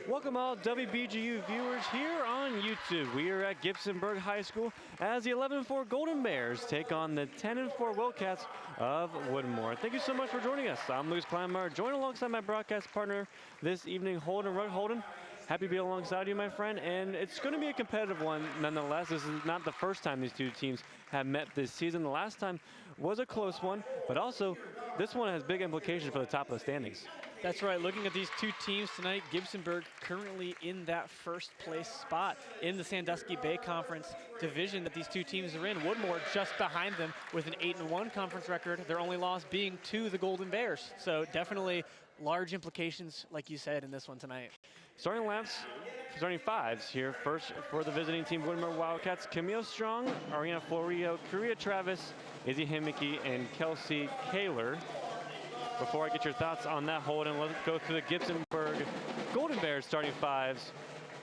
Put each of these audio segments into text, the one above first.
Welcome all WBGU viewers here on YouTube. We are at Gibsonburg High School as the 11-4 Golden Bears take on the 10-4 Wildcats of Woodmore. Thank you so much for joining us. I'm Luis Kleinmeyer, joined alongside my broadcast partner this evening, Holden. Holden, happy to be alongside you, my friend, and it's going to be a competitive one nonetheless. This is not the first time these two teams have met this season. The last time was a close one, but also this one has big implications for the top of the standings. That's right. Looking at these two teams tonight, Gibsonburg currently in that first place spot in the Sandusky Bay Conference division that these two teams are in. Woodmore just behind them with an 8-1 conference record, their only loss being to the Golden Bears. So definitely large implications, like you said, in this one tonight. Starting fives here. First for the visiting team, Woodmore Wildcats, Camille Strong, Ariana Florio, Korea Travis, Izzy Himmicky, and Kelsey Kaler. Before I get your thoughts on that, Holden, let's go through the Gibsonburg Golden Bears starting fives.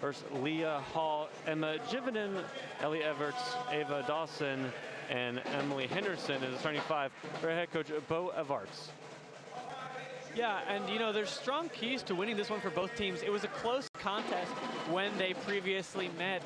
First, Leah Hall, Emma Jividen, Ellie Everts, Ava Dawson, and Emily Henderson is the starting five for head coach Bo Evarts. Yeah, and you know, there's strong keys to winning this one for both teams. It was a close contest when they previously met.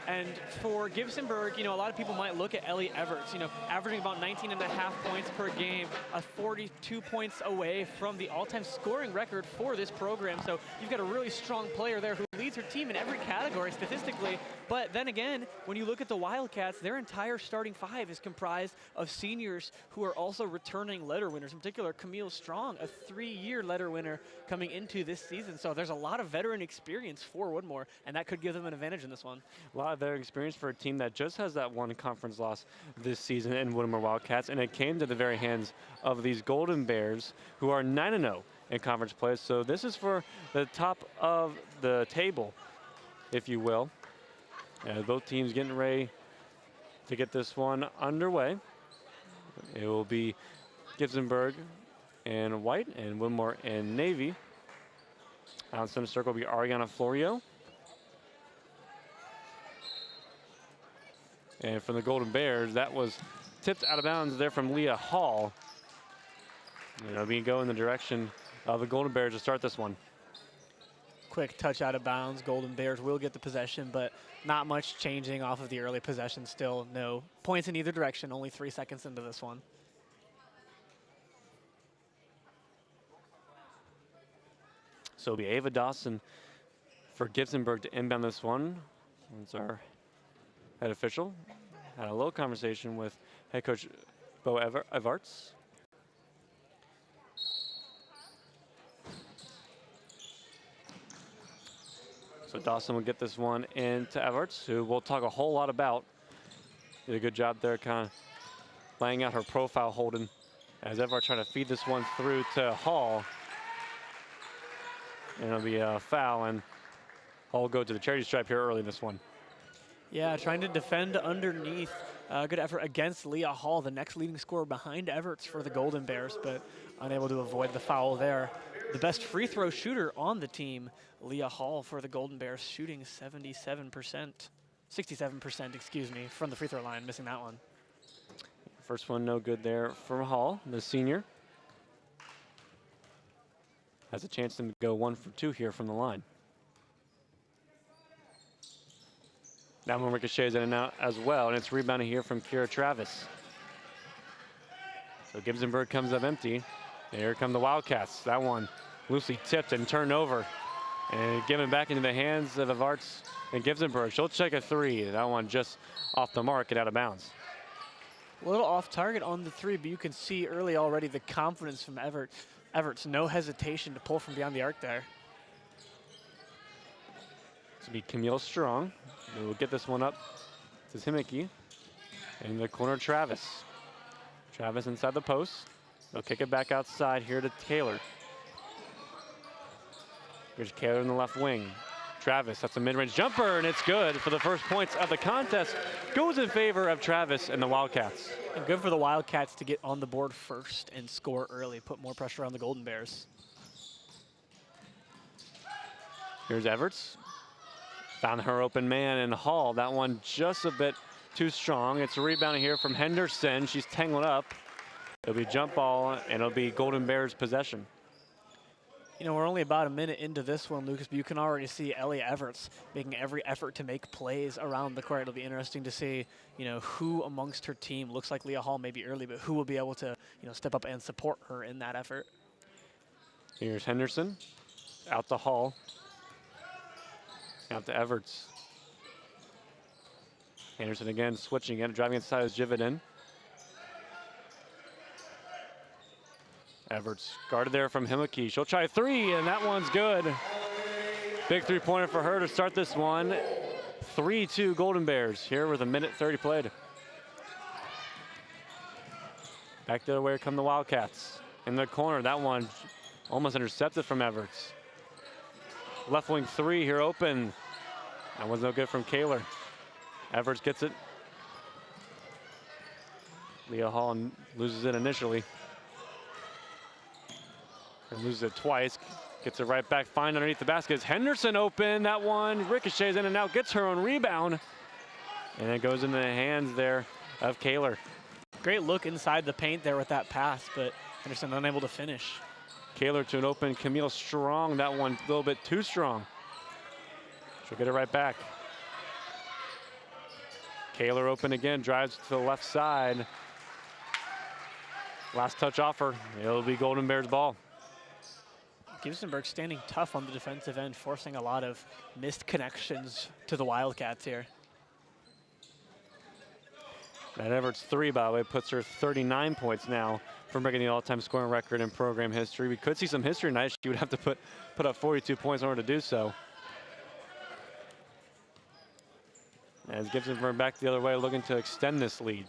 And for Gibsonburg, you know, a lot of people might look at Ellie Everts, you know, averaging about 19.5 points per game, 42 points away from the all-time scoring record for this program. So you've got a really strong player there who leads her team in every category statistically. But then again, when you look at the Wildcats, their entire starting five is comprised of seniors who are also returning letter winners. In particular, Camille Strong, a 3-year letter winner coming into this season. So there's a lot of veteran experience for Woodmore, and that could give them an advantage in this one. A lot of their experience for a team that just has that one conference loss this season in Woodmore Wildcats, and it came to the very hands of these Golden Bears, who are 9-0 in conference play. So this is for the top of the table, if you will. Both teams getting ready to get this one underway. It will be Gibsonburg in white and Woodmore in navy. Out in center circle will be Ariana Florio. And from the Golden Bears, that was tipped out of bounds there from Leah Hall. And it'll be go in the direction of the Golden Bears to start this one. Quick touch out of bounds. Golden Bears will get the possession, but not much changing off of the early possession. Still no points in either direction, only 3 seconds into this one. So it'll be Ava Dawson for Gibsonburg to inbound this one. That's our head official. Had a little conversation with head coach Bo Evarts. So Dawson will get this one into Evarts, who we'll talk a whole lot about. Did a good job there kind of laying out her profile, Holden, as Evarts trying to feed this one through to Hall. And it'll be a foul, and Hall will go to the charity stripe here early in this one. Yeah, trying to defend underneath. Good effort against Leah Hall, the next leading scorer behind Everts for the Golden Bears, but unable to avoid the foul there. The best free throw shooter on the team, Leah Hall for the Golden Bears, shooting 67%, excuse me, from the free throw line, missing that one. First one no good there from Hall, the senior. Has a chance to go 1 for 2 here from the line. That one ricochets in and out as well, and it's rebounded here from Kira Travis. So Gibsonburg comes up empty. And here come the Wildcats. That one loosely tipped and turned over. And given back into the hands of Evarts and Gibsonburg. She'll check a 3. That one just off the mark and out of bounds. A little off target on the 3, but you can see early already the confidence from Everts. No hesitation to pull from beyond the arc there. This will be Camille Strong. We'll get this one up to Himmicky. In the corner, Travis. Travis inside the post. They'll kick it back outside here to Kaler. Here's Kaler in the left wing. Travis, that's a mid-range jumper, and it's good for the first points of the contest. Goes in favor of Travis and the Wildcats. And good for the Wildcats to get on the board first and score early, put more pressure on the Golden Bears. Here's Everts. Found her open man in Hall. That one just a bit too strong. It's a rebound here from Henderson. She's tangled up. It'll be jump ball, and it'll be Golden Bears possession. You know, we're only about a minute into this one, Lucas, but you can already see Ellie Everts making every effort to make plays around the court. It'll be interesting to see, you know, who amongst her team, looks like Leah Hall maybe early, but who will be able to, you know, step up and support her in that effort. Here's Henderson, out to Hall, out to Everts. Henderson again switching in, driving inside is Jividen. Everts guarded there from Himaki. She'll try 3, and that one's good. Big 3-pointer for her to start this one. 3-2 Golden Bears here with 1:30 played. Back the other way come the Wildcats. In the corner, that one almost intercepted from Everts. Left wing 3 here open. That one's no good from Kaler. Everts gets it. Leah Hall loses it initially. And loses it twice. Gets it right back, fine underneath the basket. Is Henderson open? That one ricochets in and out, gets her own rebound. And it goes into the hands there of Kaler. Great look inside the paint there with that pass, but Henderson unable to finish. Kaler to an open Camille Strong. That one a little bit too strong. She'll get it right back. Kaler open again, drives to the left side. Last touch off her. It'll be Golden Bears ball. Gibsonburg standing tough on the defensive end, forcing a lot of missed connections to the Wildcats here. That Everts 3, by the way, puts her 39 points now from breaking the all-time scoring record in program history. We could see some history tonight. She would have to put up 42 points in order to do so. As Gibsonburg back the other way, looking to extend this lead.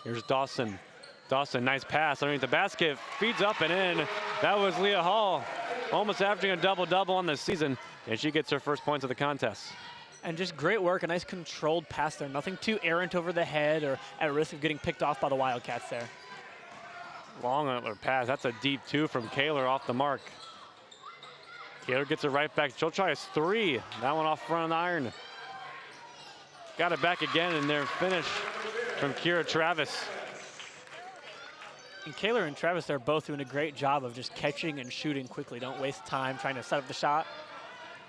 Here's Dawson. Dawson, nice pass underneath the basket, feeds up and in. That was Leah Hall, almost averaging a double-double on the season, and she gets her first points of the contest. And just great work, a nice controlled pass there. Nothing too errant over the head or at risk of getting picked off by the Wildcats there. Long pass, that's a deep 2 from Kaler off the mark. Kaler gets it right back. She'll try a 3. That one off front of the iron. Got it back again, and their finish from Kira Travis. And Kaler and Travis, they're both doing a great job of just catching and shooting quickly. Don't waste time trying to set up the shot.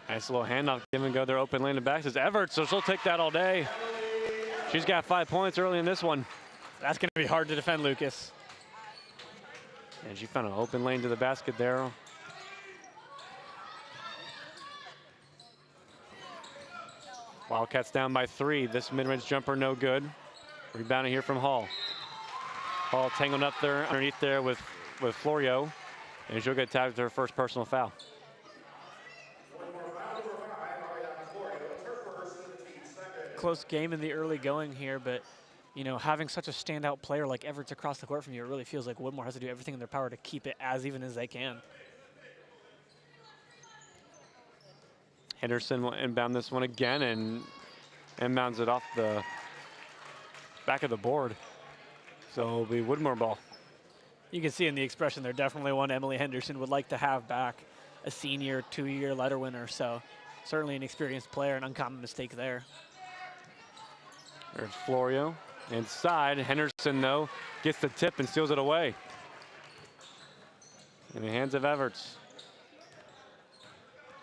Nice little handoff, give and go there, open lane and back. Says Everts, so she'll take that all day. She's got 5 points early in this one. That's going to be hard to defend, Lucas. And she found an open lane to the basket there. Wildcats down by 3. This mid-range jumper no good. Rebounding here from Hall. Hall tangled up there underneath there with Florio, and she'll get tagged with her first personal foul. Close game in the early going here, but you know, having such a standout player like Everts across the court from you, it really feels like Woodmore has to do everything in their power to keep it as even as they can. Henderson will inbound this one again and inbounds it off the back of the board. So it'll be Woodmore ball. You can see in the expression there, definitely one Emily Henderson would like to have back, a senior, 2-year letter winner. So certainly an experienced player, an uncommon mistake there. There's Florio inside. Henderson, though, gets the tip and steals it away. In the hands of Everts.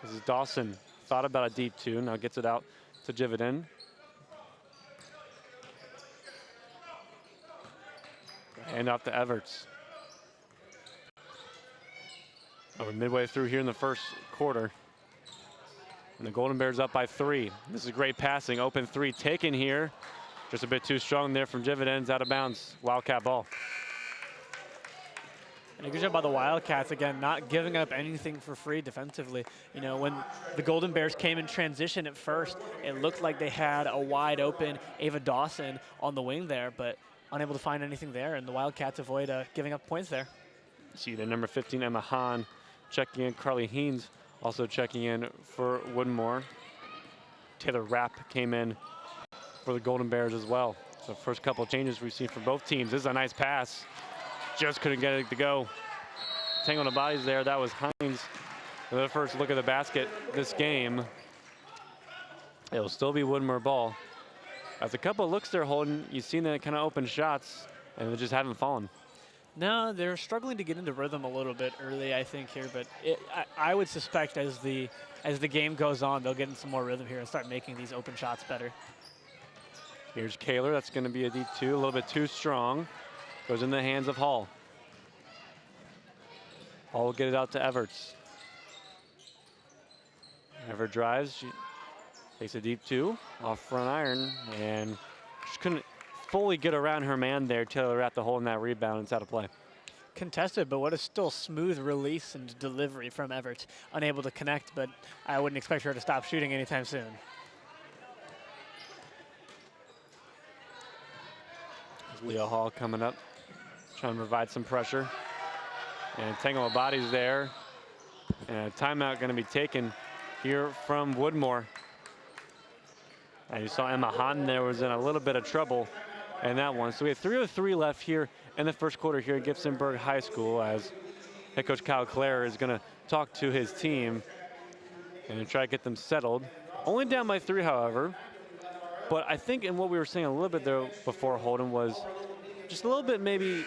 This is Dawson. Thought about a deep 2, now gets it out to Jividen. And off to Everts. We're midway through here in the first quarter. And the Golden Bears up by 3. This is great passing, open 3 taken here. Just a bit too strong there from Jividen's out of bounds. Wildcat ball. And a good job by the Wildcats, again, not giving up anything for free defensively. You know, when the Golden Bears came in transition at first, it looked like they had a wide open Ava Dawson on the wing there, but unable to find anything there, and the Wildcats avoid giving up points there. See the number 15, Emma Hahn, checking in. Carly Haynes also checking in for Woodmore. Taylor Rapp came in for the Golden Bears as well. So first couple of changes we've seen for both teams. This is a nice pass. Just couldn't get it to go. Tangled the bodies there. That was Hines. The first look at the basket this game. It'll still be Woodmore ball. As a couple of looks they're holding, you've seen that kind of open shots, and they just haven't fallen. No, they're struggling to get into rhythm a little bit early, I think, here. But I would suspect as the game goes on, they'll get in some more rhythm here and start making these open shots better. Here's Kaler. That's going to be a deep two, a little bit too strong. Goes in the hands of Hall. Hall will get it out to Everts. Everett drives. She takes a deep two off front iron and just couldn't fully get around her man there. Taylor wrapped the hole in that rebound. It's out of play. Contested, but what a still smooth release and delivery from Everett. Unable to connect, but I wouldn't expect her to stop shooting anytime soon. Leah Hall coming up, trying to provide some pressure. And tangle of bodies there. And a timeout going to be taken here from Woodmore. And you saw Emma Hahn there was in a little bit of trouble in that one. So we have 3:03 left here in the first quarter here at Gibsonburg High School, as head coach Kyle Clare is going to talk to his team and try to get them settled. Only down by 3, however. But I think in what we were saying a little bit there before, Holden, was just a little bit maybe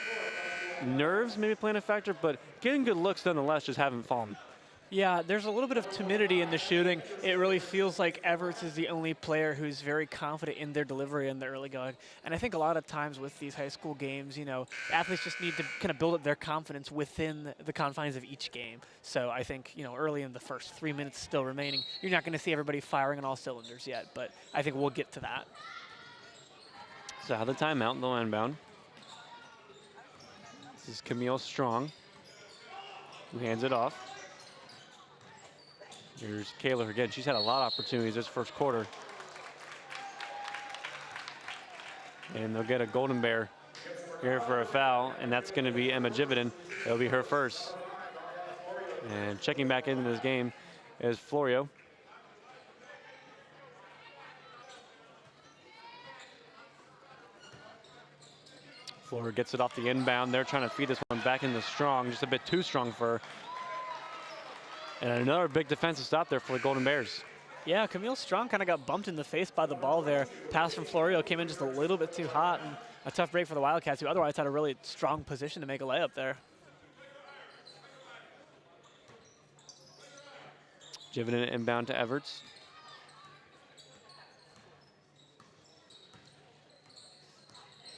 nerves maybe playing a factor, but getting good looks nonetheless just haven't fallen. Yeah, there's a little bit of timidity in the shooting. It really feels like Everett is the only player who's very confident in their delivery in the early going. And I think a lot of times with these high school games, you know, athletes just need to kind of build up their confidence within the confines of each game. So I think, you know, early in the first 3 minutes still remaining, you're not going to see everybody firing on all cylinders yet, but I think we'll get to that. So out of the timeout, low inbound. This is Camille Strong, who hands it off. Here's Kaler again. She's had a lot of opportunities this first quarter. And they'll get a Golden Bear here for a foul, and that's going to be Emma Jividen. It'll be her first. And checking back into this game is Florio. Florio gets it off the inbound. They're trying to feed this one back into Strong, just a bit too strong for her. And another big defensive stop there for the Golden Bears. Yeah, Camille Strong kind of got bumped in the face by the ball there. Pass from Florio came in just a little bit too hot, and a tough break for the Wildcats, who otherwise had a really strong position to make a layup there. Jividen inbound to Everts.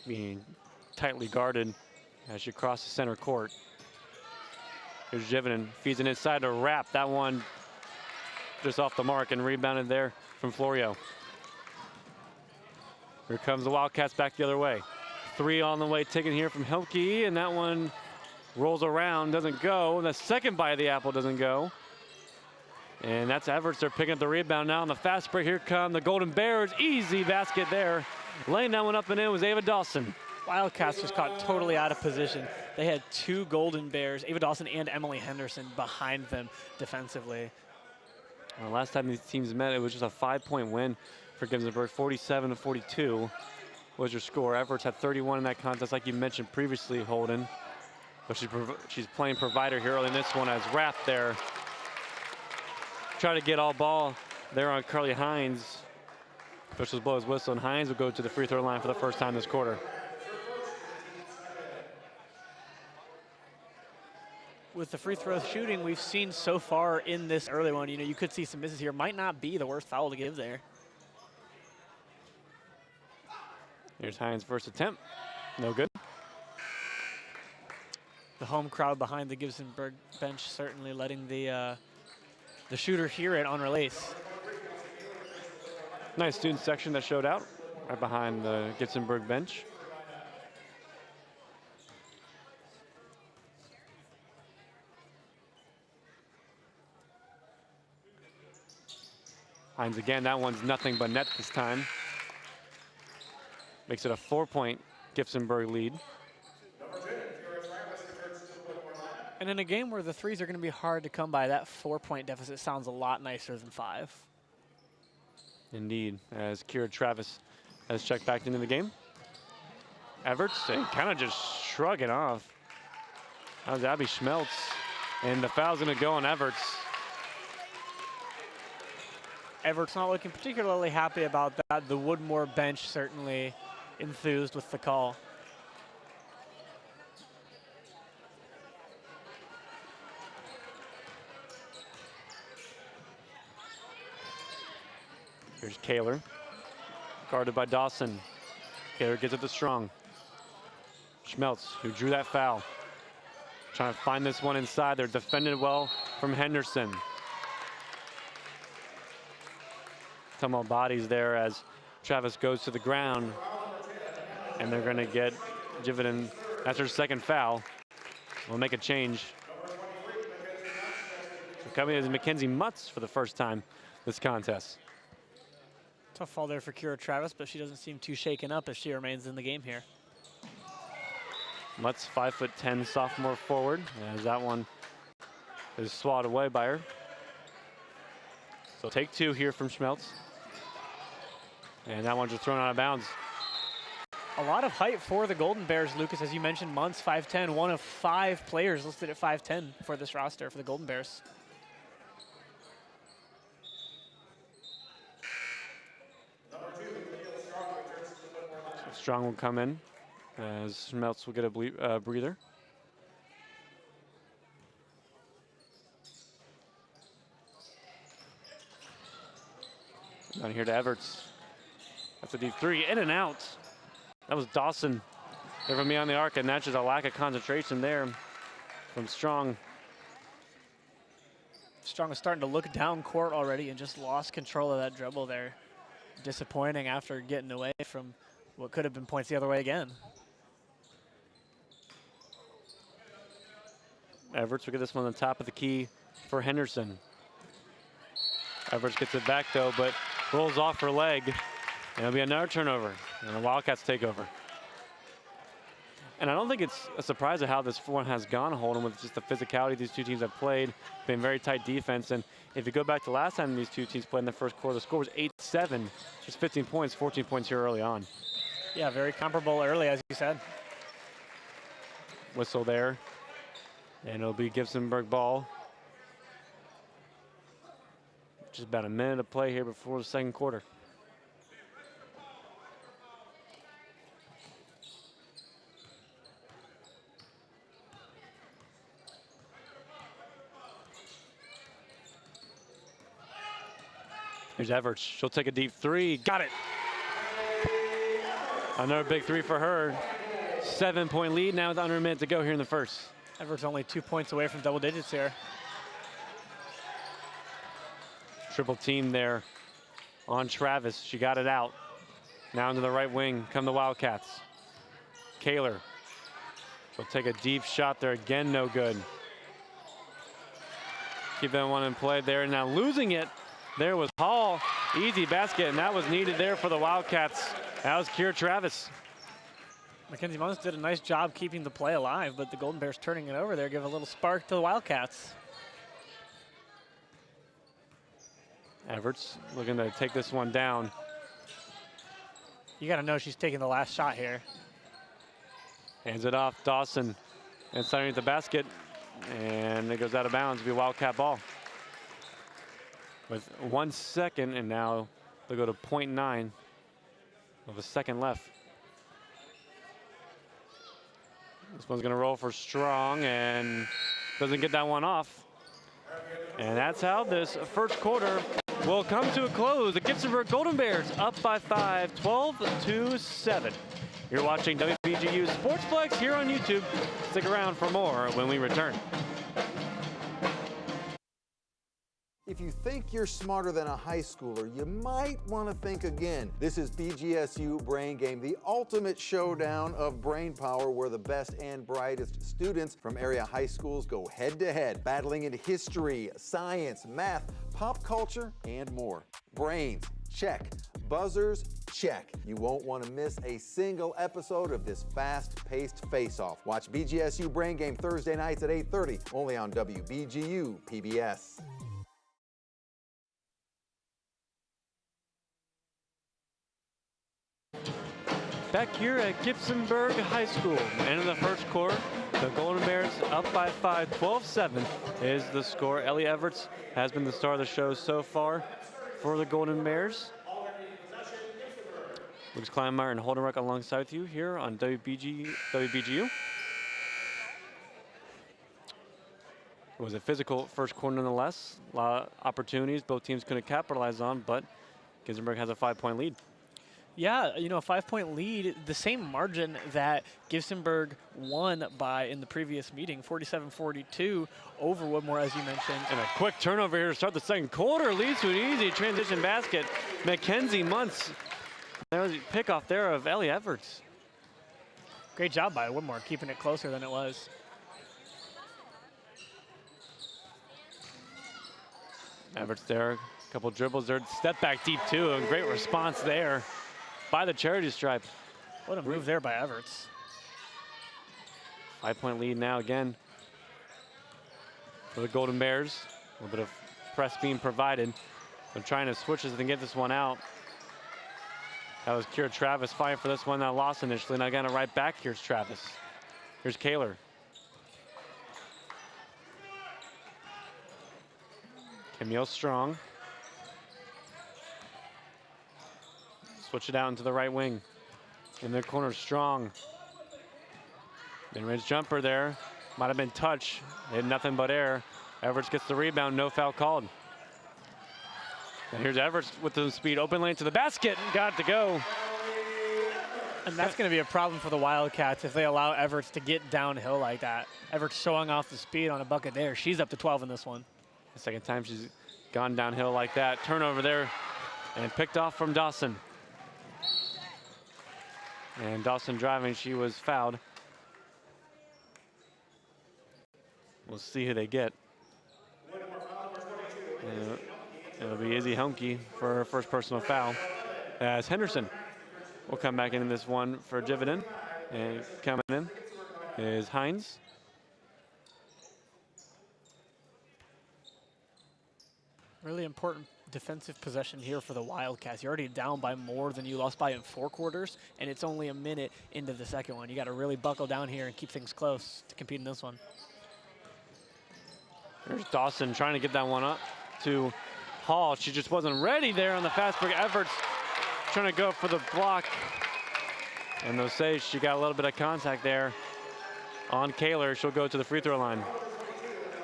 Being tightly guarded as she crosses center court. Here's Jividen, feeds it inside to Rapp. That one just off the mark and rebounded there from Florio. Here comes the Wildcats back the other way. 3 on the way taken here from Hilke, and that one rolls around, doesn't go. The second bite of the apple doesn't go. And that's Everts. They're picking up the rebound now on the fast break. Here come the Golden Bears. Easy basket there. Laying that one up and in was Ava Dawson. Wildcats just caught totally out of position. They had 2 Golden Bears, Ava Dawson and Emily Henderson, behind them defensively. Well, last time these teams met, it was just a 5-point win for Gibsonburg. 47-42 was your score. Everts had 31 in that contest, like you mentioned previously, Holden. But she's playing provider here early in this one as Rapp there. Try to get all ball there on Carly Hines. Officials blow his whistle, and Hines will go to the free throw line for the first time this quarter. With the free throw shooting we've seen so far in this early one, you know, you could see some misses here. Might not be the worst foul to give there. Here's Hines' first attempt. No good. The home crowd behind the Gibsonburg bench certainly letting the shooter hear it on release. Nice student section that showed out right behind the Gibsonburg bench. Hines again, that one's nothing but net this time. Makes it a 4-point Gibsonburg lead. And in a game where the threes are going to be hard to come by, that 4-point deficit sounds a lot nicer than 5. Indeed, as Kira Travis has checked back into the game. Everts kind of just shrugging off. That was Abby Schmeltz. And the foul's going to go on Everts. Everett's not looking particularly happy about that. The Woodmore bench certainly enthused with the call. Here's Kaler, guarded by Dawson. Kaler gets it to Strong. Schmeltz, who drew that foul. Trying to find this one inside. They're defended well from Henderson. Some more bodies there as Travis goes to the ground. And they're going to get Jividan. That's her second foul. We'll make a change. So coming is Mackenzie Mutz for the first time this contest. Tough fall there for Kira Travis, but she doesn't seem too shaken up as she remains in the game here. Mutz, 5'10" sophomore forward, as that one is swatted away by her. So take two here from Schmeltz. And that one's just thrown out of bounds. A lot of height for the Golden Bears, Lucas, as you mentioned. Muntz, 5'10", one of 5 players listed at 5'10" for this roster for the Golden Bears. Strong will come in as Schmeltz will get a breather. Down here to Everts. That's a deep three, in and out. That was Dawson there from beyond the arc, and that's just a lack of concentration there from Strong. Strong is starting to look down court already and just lost control of that dribble there. Disappointing after getting away from what could have been points the other way again. Everts will get this one on the top of the key for Henderson. Everts gets it back though, but rolls off her leg. And it'll be another turnover, and the Wildcats take over. And I don't think it's a surprise at how this one has gone, Holden, with just the physicality these two teams have played, been very tight defense. And if you go back to last time these two teams played in the first quarter, the score was 8-7, just 15 points, 14 points here early on. Yeah, very comparable early, as you said. Whistle there, and it'll be Gibsonburg ball. Just about a minute of play here before the second quarter. Here's Everts. She'll take a deep three. Got it. Another big three for her. 7-point lead now with under a minute to go here in the first. Everts only 2 points away from double digits here. Triple team there on Travis. She got it out. Now into the right wing come the Wildcats. Kaler. She'll take a deep shot there again, no good. Keep that one in play there. Now losing it. There was Hall, easy basket, and that was needed there for the Wildcats. That was Kira Travis. Mackenzie Muntz did a nice job keeping the play alive, but the Golden Bears turning it over there give a little spark to the Wildcats. Everts looking to take this one down. You got to know she's taking the last shot here. Hands it off, Dawson, inside underneath the basket, and it goes out of bounds. It'll be a Wildcat ball. With 1 second, and now they'll go to 0.9 of a second left. This one's gonna roll for Strong and doesn't get that one off. And that's how this first quarter will come to a close. The Gibsonburg Golden Bears up by 5, 12-7. You're watching WBGU Sportsplex here on YouTube. Stick around for more when we return. If you think you're smarter than a high schooler, you might want to think again. This is BGSU Brain Game, the ultimate showdown of brain power where the best and brightest students from area high schools go head-to-head, battling in history, science, math, pop culture, and more. Brains, check. Buzzers, check. You won't want to miss a single episode of this fast-paced face-off. Watch BGSU Brain Game Thursday nights at 8:30, only on WBGU PBS. Back here at Gibsonburg High School, end of the first quarter, the Golden Bears up by 5, 12-7 is the score. Ellie Everts has been the star of the show so far for the Golden Bears. Lucas Kleinmeyer and Holden Ruck alongside with you here on WBGU. It was a physical first quarter nonetheless. A lot of opportunities both teams couldn't capitalize on, but Gibsonburg has a 5-point lead. Yeah, you know, a 5-point lead, the same margin that Gibsonburg won by in the previous meeting, 47-42 over Woodmore, as you mentioned. And a quick turnover here to start the second quarter leads to an easy transition basket. Mackenzie Muntz, there's a pickoff there of Ellie Everts. Great job by Woodmore, keeping it closer than it was. Everts there, a couple dribbles there, step back deep too, a great response there by the charity stripe. What a move there by Everts. 5-point lead now again for the Golden Bears. A little bit of press being provided. They're trying to switch this and get this one out. That was Kira Travis fighting for this one. That lost initially. Now got it right back. Here's Travis. Here's Kaler. Camille Strong. Switch it out into the right wing. In their corner, Strong. Mid-range jumper there. Might have been touch. Hit nothing but air. Everts gets the rebound. No foul called. And here's Everts with the speed. Open lane to the basket. Got it to go. And that's going to be a problem for the Wildcats if they allow Everts to get downhill like that. Everts showing off the speed on a bucket there. She's up to 12 in this one. The second time she's gone downhill like that. Turnover there. And picked off from Dawson. And Dawson driving, she was fouled. We'll see who they get. It'll be Izzy Homke for her first personal foul. As Henderson will come back into this one for Jividen. And coming in is Hines. Really important defensive possession here for the Wildcats. You're already down by more than you lost by in 4 quarters, and it's only a minute into the second one. You got to really buckle down here and keep things close to compete in this one. There's Dawson trying to get that one up to Hall. She just wasn't ready there on the fast break. Everts trying to go for the block. And they'll say she got a little bit of contact there on Kaler. She'll go to the free throw line.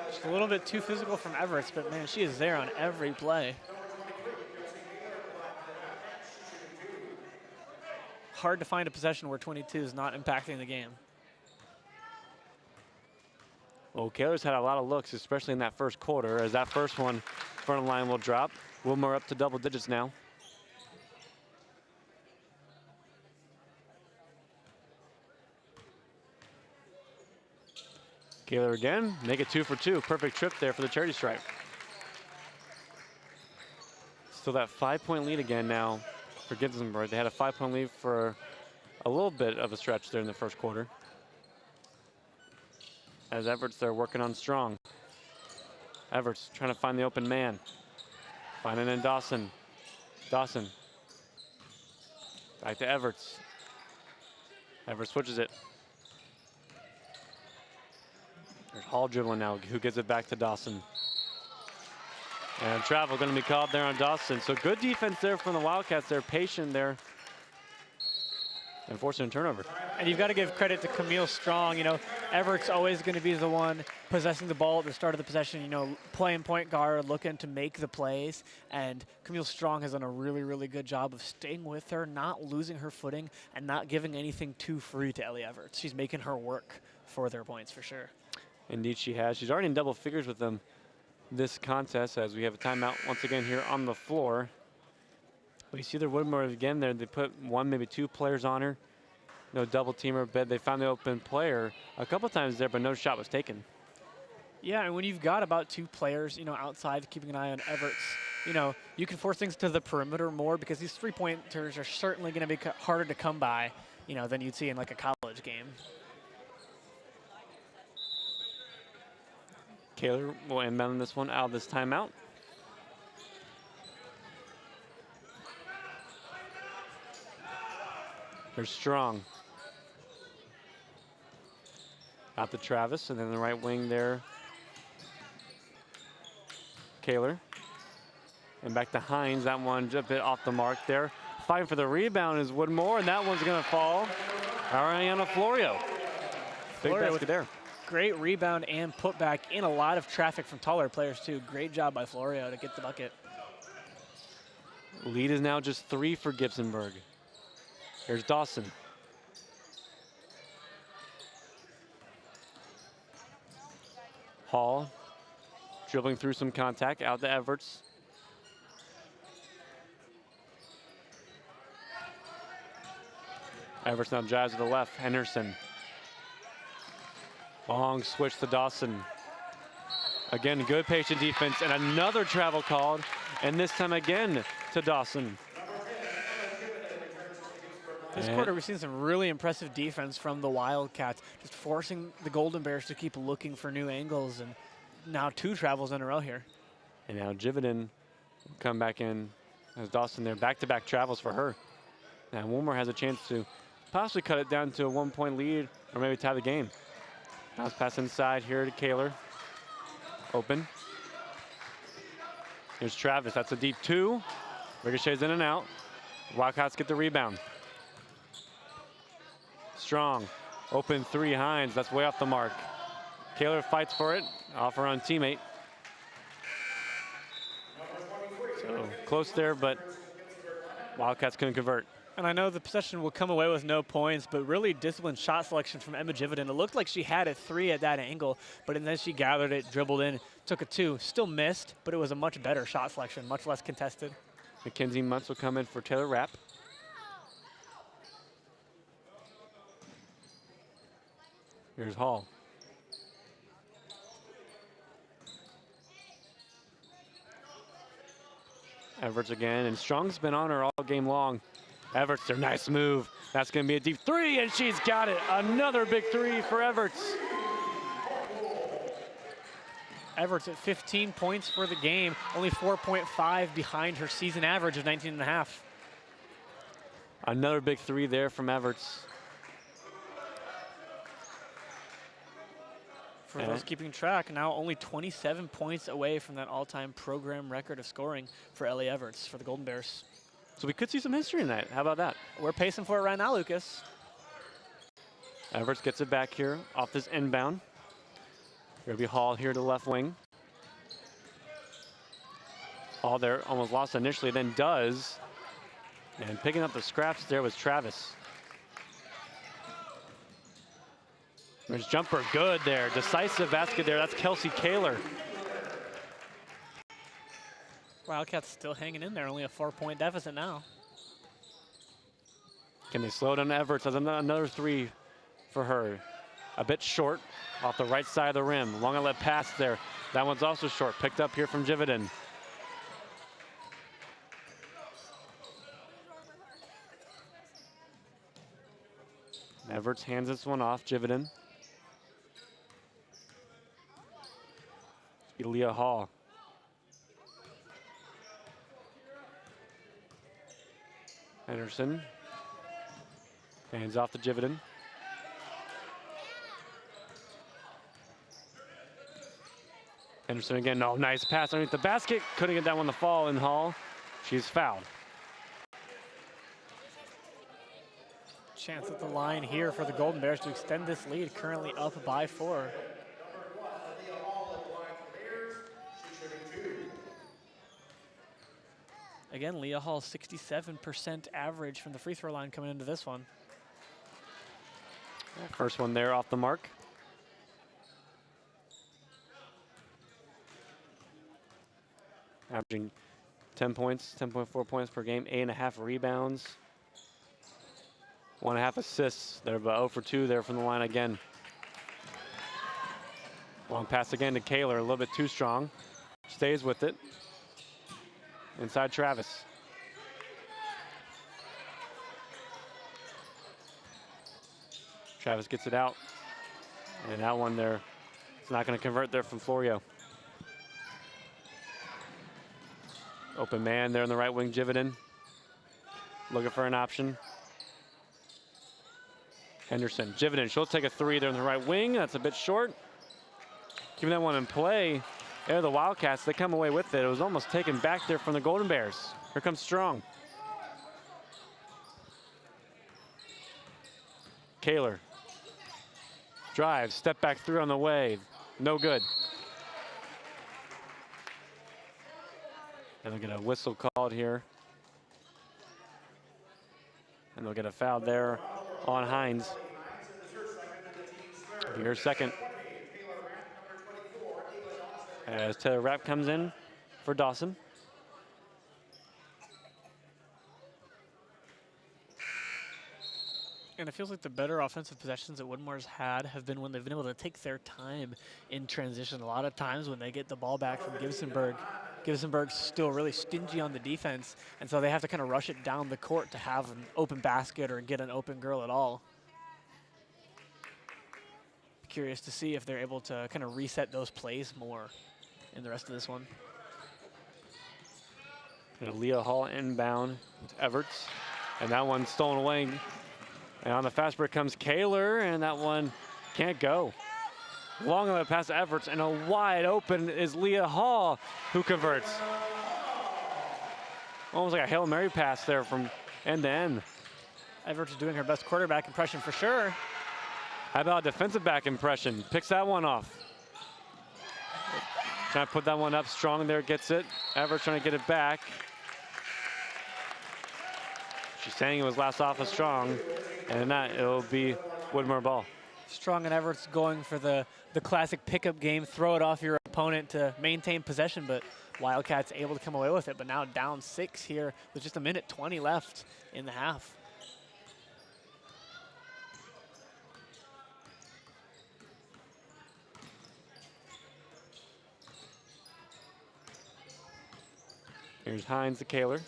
Just a little bit too physical from Everts, but man, she is there on every play. Hard to find a possession where 22 is not impacting the game. Well, Kaler's had a lot of looks, especially in that first quarter, as that first one front of the line will drop. Woodmore up to double digits now. Kaler again, make it 2 for 2. Perfect trip there for the charity stripe. Still that 5-point lead again now for Gibsonburg. They had a 5-point lead for a little bit of a stretch there in the first quarter. As Everts there working on Strong. Everts trying to find the open man. Finding in Dawson. Dawson. Back to Everts. Everts switches it. There's Hall dribbling now, who gives it back to Dawson. And travel going to be called there on Dawson. So good defense there from the Wildcats. They're patient there. And forcing a turnover. And you've got to give credit to Camille Strong. You know, Everett's always going to be the one possessing the ball at the start of the possession, you know, playing point guard, looking to make the plays. And Camille Strong has done a really, really good job of staying with her, not losing her footing, and not giving anything too free to Ellie Everts. She's making her work for their points for sure. Indeed she has. She's already in double figures with them this contest, as we have a timeout once again here on the floor. We see their Woodmore again there. They put 1, maybe 2 players on her. No double teamer, but they found the open player a couple times there, but no shot was taken. Yeah, and when you've got about 2 players, you know, outside keeping an eye on Everts, you know, you can force things to the perimeter more, because these 3-pointers are certainly going to be harder to come by, you know, than you'd see in like a college game. Kaler will inbound this one out of this timeout. They're Strong. Out to Travis, and then the right wing there. Kaler. And back to Hines. That one just a bit off the mark there. Fighting for the rebound is Woodmore, and that one's going to fall. Ariana Florio. Big basket there. Great rebound and putback in a lot of traffic from taller players too. Great job by Florio to get the bucket. Lead is now just 3 for Gibsonburg. Here's Dawson. Hall dribbling through some contact, out to Everts. Everts now drives to the left, Henderson. Long switch to Dawson. Again, good patient defense, and another travel called, and this time again to Dawson. This quarter, we've seen some really impressive defense from the Wildcats, just forcing the Golden Bears to keep looking for new angles, and now 2 travels in a row here. And now Jividen will come back in as Dawson there, back-to-back travels for her. Now Woodmore has a chance to possibly cut it down to a 1-point lead or maybe tie the game. Bounce pass inside here to Kaler. Open. Here's Travis, that's a deep 2. Ricochets in and out. Wildcats get the rebound. Strong, open 3, Hines, that's way off the mark. Kaler fights for it, off her own teammate. So close there, but Wildcats couldn't convert. And I know the possession will come away with no points, but really disciplined shot selection from Emma Jividen. It looked like she had a 3 at that angle, but then she gathered it, dribbled in, took a 2. Still missed, but it was a much better shot selection, much less contested. Mackenzie Muntz will come in for Taylor Rapp. Here's Hall. Everts again, and Strong's been on her all game long. Everts, their nice move. That's going to be a deep 3, and she's got it. Another big 3 for Everts. Everts at 15 points for the game, only 4.5 behind her season average of 19.5. Another big 3 there from Everts. For those keeping track, now only 27 points away from that all-time program record of scoring for Ellie Everts for the Golden Bears. So we could see some history tonight. How about that? We're pacing for it right now, Lucas. Everts gets it back here off this inbound. There'll be Hall here to the left wing. Hall there almost lost initially, then does. And picking up the scraps there was Travis. There's jumper, good there. Decisive basket there, that's Kelsey Kaler. Wildcats still hanging in there, only a 4-point deficit now. Can they slow down Everts? That's another 3 for her. A bit short off the right side of the rim. Long outlet pass there. That one's also short, picked up here from Jividen. Everts hands this one off, Jividen. Leah Hall. Henderson. Hands off to Jividen. Henderson again, no, nice pass underneath the basket. Couldn't get that one to fall in Hall. She's fouled. Chance at the line here for the Golden Bears to extend this lead, currently up by 4. Again, Leah Hall, 67% average from the free throw line coming into this one. First one there off the mark. Averaging 10 points, 10.4 points per game, 8.5 rebounds, 1.5 assists. They're about 0 for 2 there from the line again. Long pass again to Kaler, a little bit too strong. Stays with it. Inside Travis. Travis gets it out. And that one there, it's not going to convert there from Florio. Open man there on the right wing, Jividen. Looking for an option. Henderson, Jividen, she'll take a 3 there on the right wing. That's a bit short. Keeping that one in play. There, the Wildcats, they come away with it. It was almost taken back there from the Golden Bears. Here comes Strong. Kaler. Drives, step back through on the way. No good. And they'll get a whistle called here. and they'll get a foul there on Hines. Be her second. As Taylor Rapp comes in for Dawson. And it feels like the better offensive possessions that Woodmore's had have been when they've been able to take their time in transition. A lot of times when they get the ball back from Gibsonburg, Gibsonburg's still really stingy on the defense, and so they have to kind of rush it down the court to have an open basket or get an open girl at all. Curious to see if they're able to kind of reset those plays more in the rest of this one. And Leah Hall inbound to Everts, and that one stolen away. And on the fast break comes Kaler, and that one can't go. Long on the pass to Everts, and a wide open is Leah Hall, who converts. Almost like a Hail Mary pass there from end to end. Everts is doing her best quarterback impression for sure. How about a defensive back impression? Picks that one off. Trying to put that one up strong there, gets it. Everts trying to get it back. She's saying it was last off as strong, and that it'll be Woodmore ball. Strong and Everts going for the classic pickup game, throw it off your opponent to maintain possession, but Wildcats able to come away with it. But now down 6 here with just 1:20 left in the half. Here's Hines to Kaler.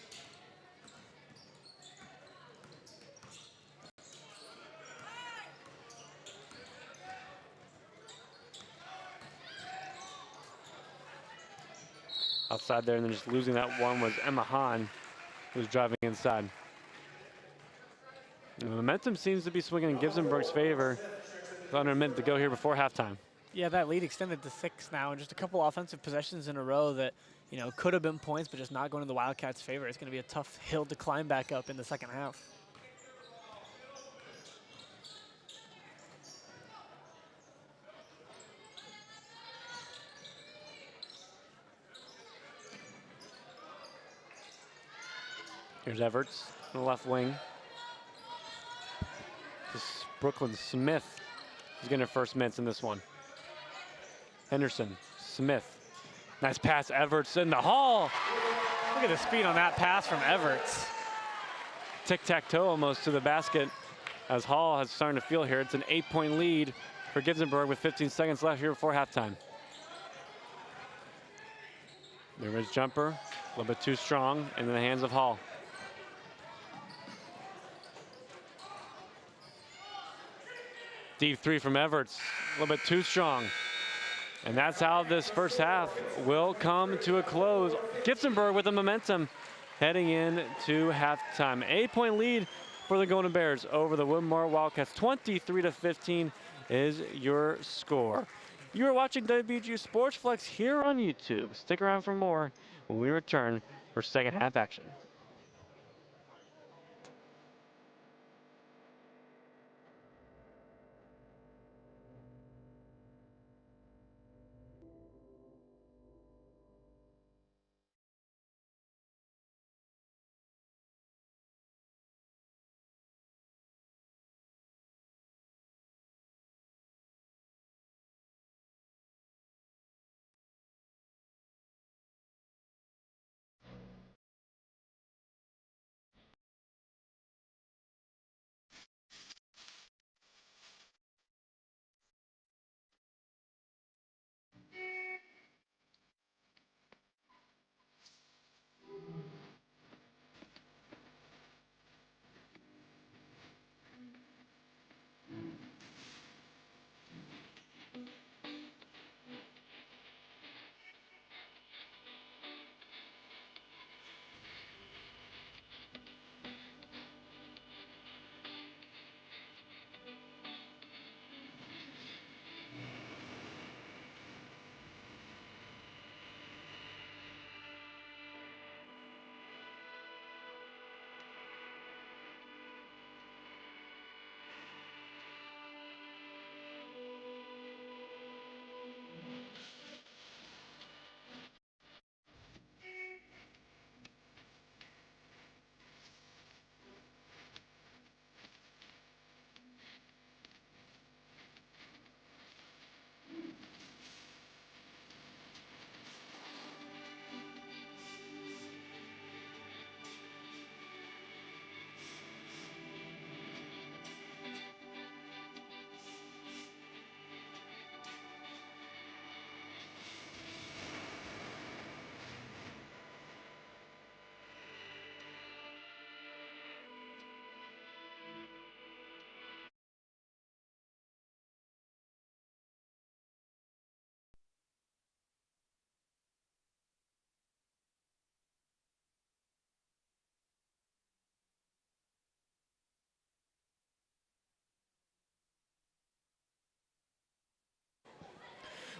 Outside there, and then just losing that one was Emma Hahn, who's driving inside. And the momentum seems to be swinging in Gibsonburg's favor. Under a minute to go here before halftime. Yeah, that lead extended to 6 now, and just a couple offensive possessions in a row that, you know, could have been points, but just not going to the Wildcats' favor. It's going to be a tough hill to climb back up in the second half. Here's Everts on the left wing. This is Brooklyn Smith is getting her first minutes in this one. Henderson, Smith. Nice pass, Everts in the hall. Look at the speed on that pass from Everts. Tic-tac-toe almost to the basket as Hall has started to feel here. It's an 8-point lead for Gibsonburg with 15 seconds left here before halftime. There is jumper, a little bit too strong, and in the hands of Hall. Deep 3 from Everts, a little bit too strong. And that's how this first half will come to a close. Gibsonburg with the momentum heading into halftime. 8-point lead for the Golden Bears over the Woodmore Wildcats. 23-15 is your score. You are watching WBGU Sports Flex here on YouTube. Stick around for more when we return for second half action.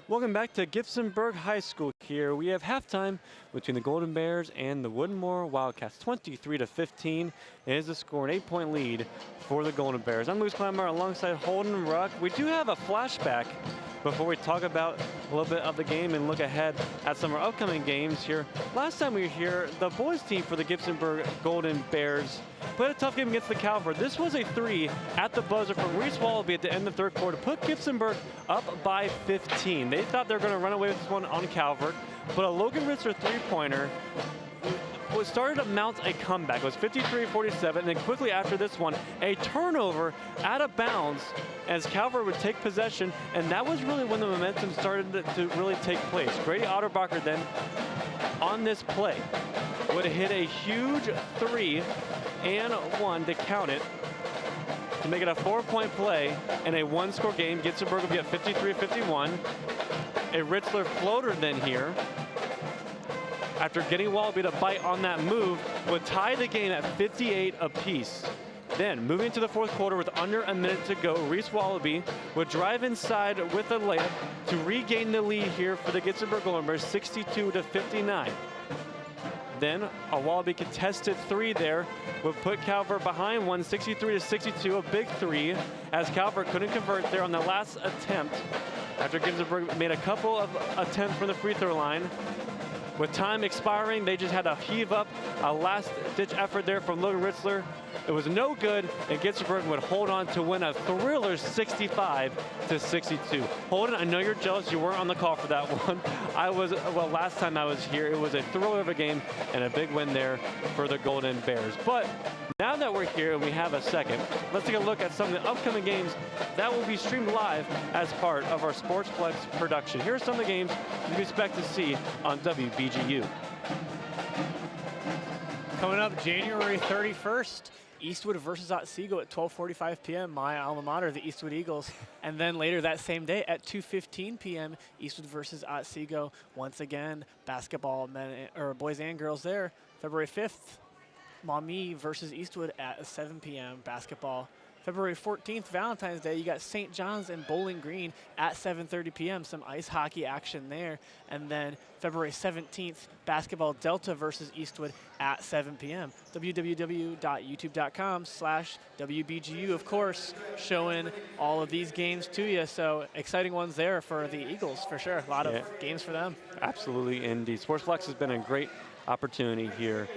Welcome back to Gibsonburg High School here. We have halftime between the Golden Bears and the Woodmore Wildcats. 23-15 is the score, an 8-point lead for the Golden Bears. I'm Luis Clammer alongside Holden Ruck. We do have a flashback before we talk about a little bit of the game and look ahead at some of our upcoming games here. Last time we were here, the boys team for the Gibsonburg Golden Bears played a tough game against the Calvert. This was a 3 at the buzzer from Reese Wallaby at the end of the third quarter, put Gibsonburg up by 15. They thought they were going to run away with this one on Calvert, but a Logan Ritzler three-pointer started to mount a comeback. It was 53-47, and then quickly after this one, a turnover out of bounds as Calvert would take possession, and that was really when the momentum started to really take place. Grady Otterbacher then, on this play, would hit a huge 3 and 1 to count it, to make it a 4-point play in a one-score game. Gibsonburg will be at 53-51. A Ritzler floater then here, after getting Wallaby to bite on that move, would tie the game at 58 apiece. Then, moving to the fourth quarter with under a minute to go, Reese Wallaby would drive inside with a layup to regain the lead here for the Gibsonburg Golden Bears, 62-59. Then, a Wallaby contested 3 there would put Calvert behind one, 63-62, a big 3, as Calvert couldn't convert there on the last attempt after Gibsonburg made a couple of attempts from the free throw line. With time expiring, they just had to heave up a last-ditch effort there from Logan Ritzler. It was no good, and Gibsonburg would hold on to win a thriller 65-62. Holden, I know you're jealous. You weren't on the call for that one. I was, well, last time I was here, it was a thriller of a game and a big win there for the Golden Bears. But now that we're here and we have a second, let's take a look at some of the upcoming games that will be streamed live as part of our SportsFlex production. Here are some of the games you can expect to see on WBGU. Coming up January 31st, Eastwood versus Otsego at 12:45 p.m., my alma mater, the Eastwood Eagles. And then later that same day at 2:15 p.m., Eastwood versus Otsego. Once again, basketball, boys and girls there. February 5th, Maumee versus Eastwood at 7 p.m., basketball. February 14th, Valentine's Day, you got St. John's and Bowling Green at 7:30 p.m., some ice hockey action there. And then February 17th, basketball, Delta versus Eastwood at 7 p.m. www.youtube.com/WBGU, of course, showing all of these games to you. So exciting ones there for the Eagles, for sure. A lot of games for them. Absolutely, indeed. SportsFlex has been a great opportunity here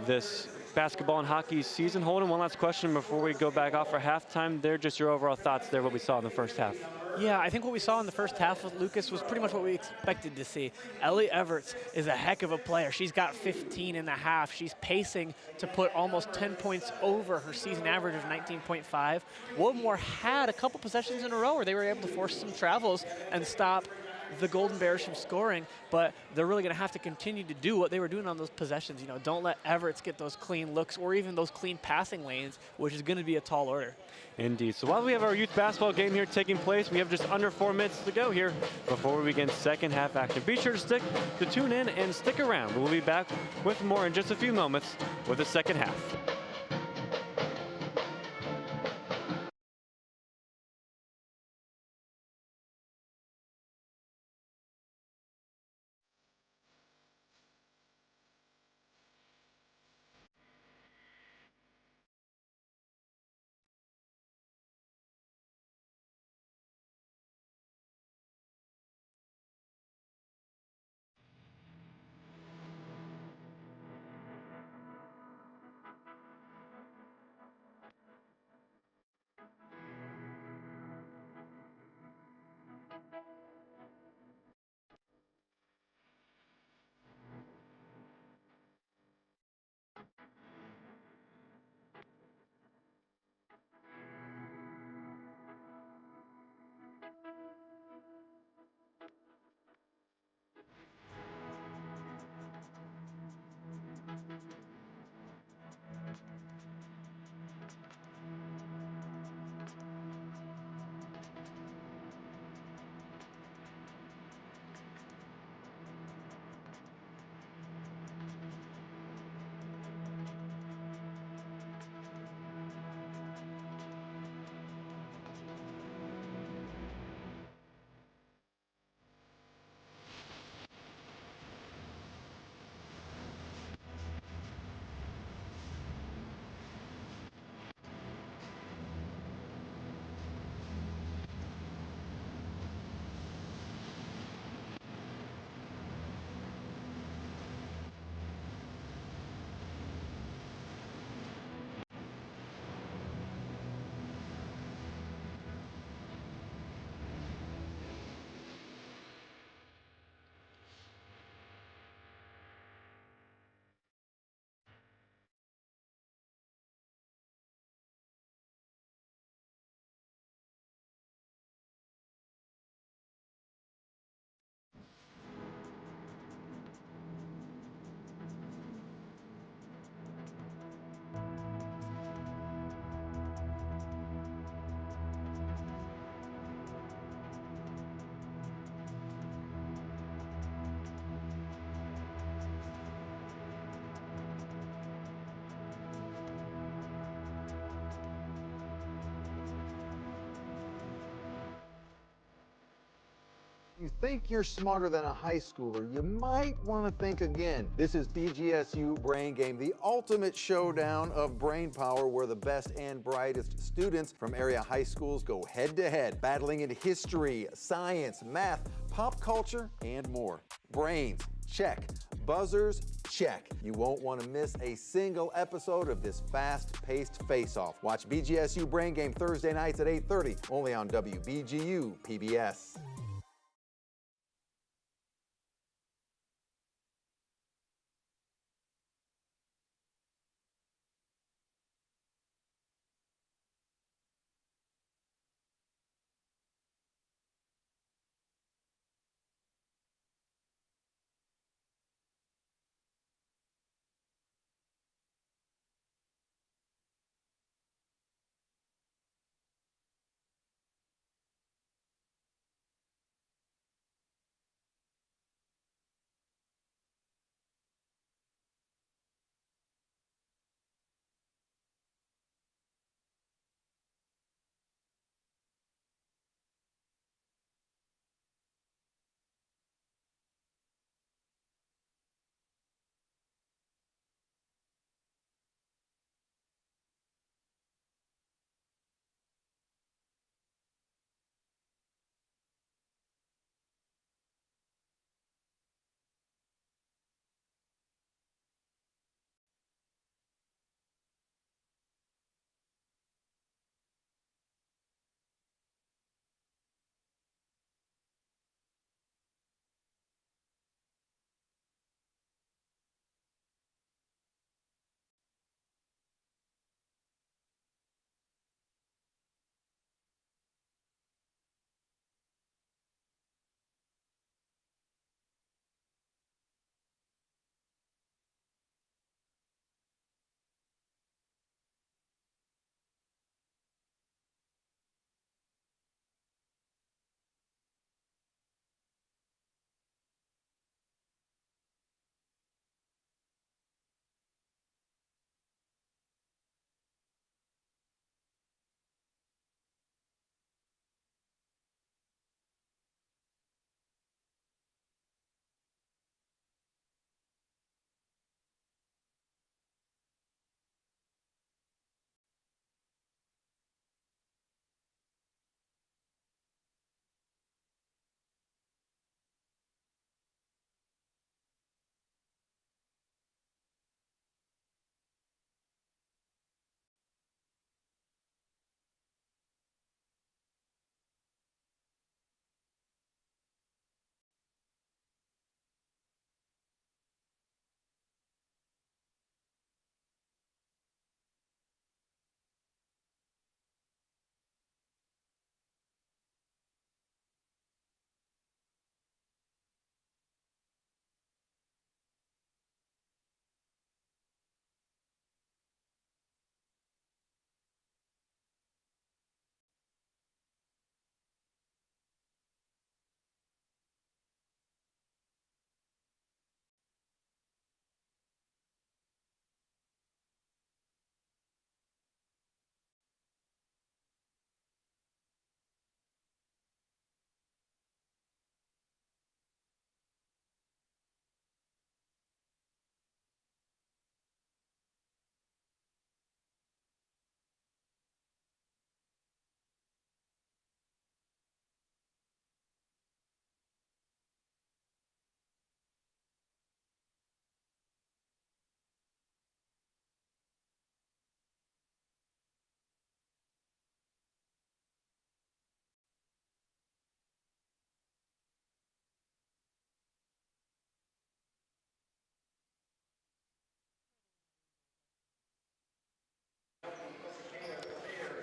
this basketball and hockey season. Holden, one last question before we go back off for halftime there. Just your overall thoughts there, what we saw in the first half. Yeah, I think what we saw in the first half with Lucas was pretty much what we expected to see. Ellie Everts is a heck of a player. She's got 15 and a half. She's pacing to put almost 10 points over her season average of 19.5. Woodmore had a couple possessions in a row where they were able to force some travels and stop the Golden Bears from scoring, but they're really going to have to continue to do what they were doing on those possessions. You know, don't let Everts get those clean looks or even those clean passing lanes, which is going to be a tall order. Indeed. So while we have our youth basketball game here taking place, we have just under 4 minutes to go here before we begin second half action. Be sure to tune in and stick around. We'll be back with more in just a few moments with the second half. you think you're smarter than a high schooler, you might want to think again. This is BGSU Brain Game, the ultimate showdown of brain power where the best and brightest students from area high schools go head-to-head, battling in history, science, math, pop culture, and more. Brains, check. Buzzers, check. You won't want to miss a single episode of this fast-paced face-off. Watch BGSU Brain Game Thursday nights at 8:30, only on WBGU PBS.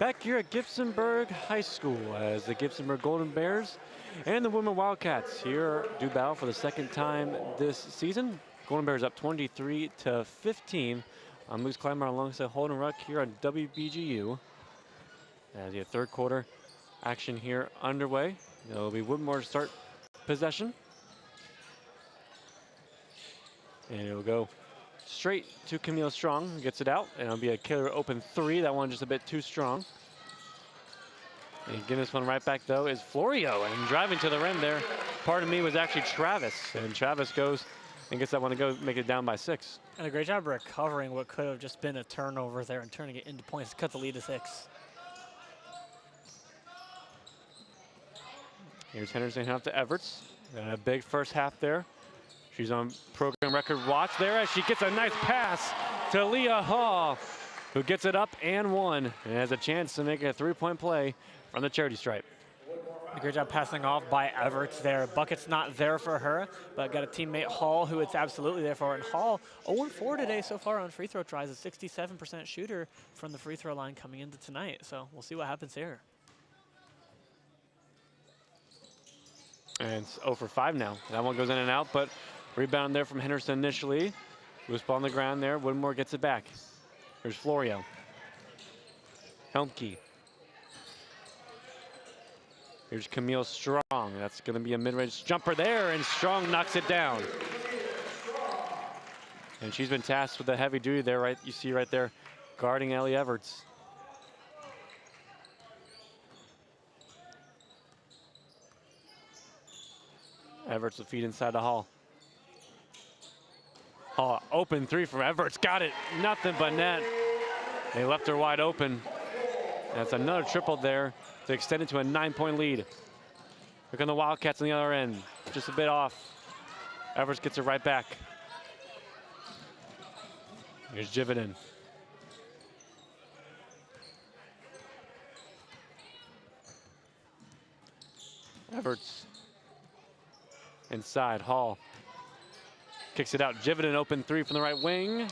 Back here at Gibsonburg High School as the Gibsonburg Golden Bears and the Woodmore Wildcats here do battle for the second time this season. Golden Bears up 23-15. I'm Luke Clymer alongside Holden Ruck here on WBGU. As the third quarter action here underway. It'll be Woodmore to start possession. And it'll go straight to Camille Strong, gets it out, and it'll be a killer open three. That one just a bit too strong. And getting this one right back, though, is Florio. And driving to the rim there, part of me was actually Travis. And Travis goes and gets that one to go make it down by 6. And a great job recovering what could have just been a turnover there and turning it into points to cut the lead to 6. Here's Henderson off to Everts. A big first half there. She's on program record watch there as she gets a nice pass to Leah Hall, who gets it up and one and has a chance to make a 3-point play from the charity stripe. A great job passing off by Everts there. Bucket's not there for her, but got a teammate, Hall, who it's absolutely there for. And Hall, 0-4 today so far on free throw tries, a 67% shooter from the free throw line coming into tonight. So we'll see what happens here. And it's 0 for 5 now. That one goes in and out, but rebound there from Henderson initially. Loose ball on the ground there. Woodmore gets it back. Here's Florio. Helmke. Here's Camille Strong. That's going to be a mid-range jumper there, and Strong knocks it down. And she's been tasked with the heavy duty there, right? You see right there, guarding Ellie Everts. Everts with feet inside the Hall. Hall, open 3 from Everts. Got it. Nothing but net. They left her wide open. That's another triple there to extend it to a 9-point lead. Look on the Wildcats on the other end. Just a bit off. Everts gets it right back. Here's Jividen. Everts. Inside, Hall. Kicks it out. Jividen open 3 from the right wing.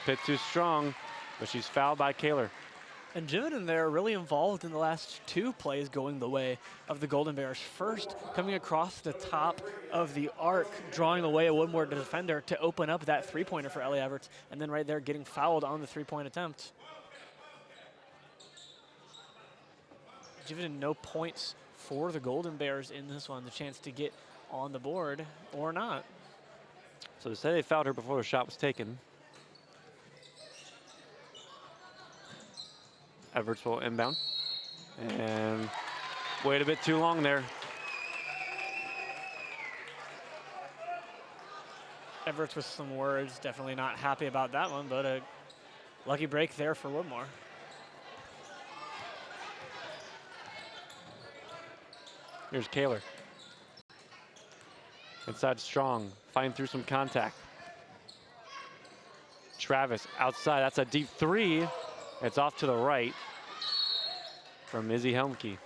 Bit too strong, but she's fouled by Kaler. And Jividen there really involved in the last 2 plays going the way of the Golden Bears. First, coming across the top of the arc, drawing away a Woodmore defender to open up that 3-pointer for Ellie Everts, and then right there getting fouled on the 3-point attempt. Jividen, no points for the Golden Bears in this one. The chance to get on the board or not. So they say they fouled her before the shot was taken. Everts will inbound. And wait a bit too long there. Everts with some words, definitely not happy about that one, but a lucky break there for Woodmore. Here's Kaler. Inside Strong, fighting through some contact. Travis outside, that's a deep 3. It's off to the right from Izzy Helmke.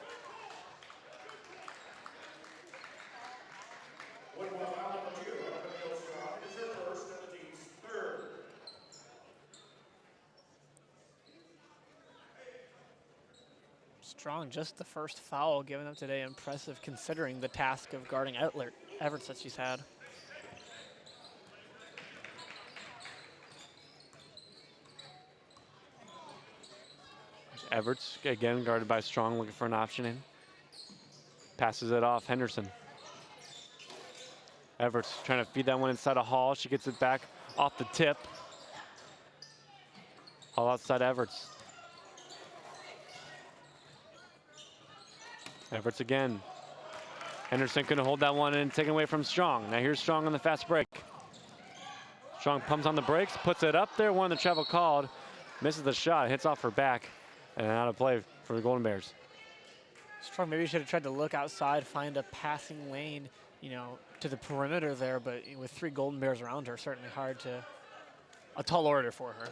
Strong, just the first foul given up today. Impressive considering the task of guarding Everts that she's had. Everts, again, guarded by Strong, looking for an option in. Passes it off, Henderson. Everts trying to feed that one inside a Hall. She gets it back off the tip. Hall outside Everts. Everts again. Henderson couldn't hold that one and taken away from Strong. Now here's Strong on the fast break. Strong pumps on the brakes, puts it up there. One the travel called. Misses the shot, hits off her back. And out of play for the Golden Bears. Strong maybe should have tried to look outside, find a passing lane, to the perimeter there, but with 3 Golden Bears around her, certainly a tall order for her.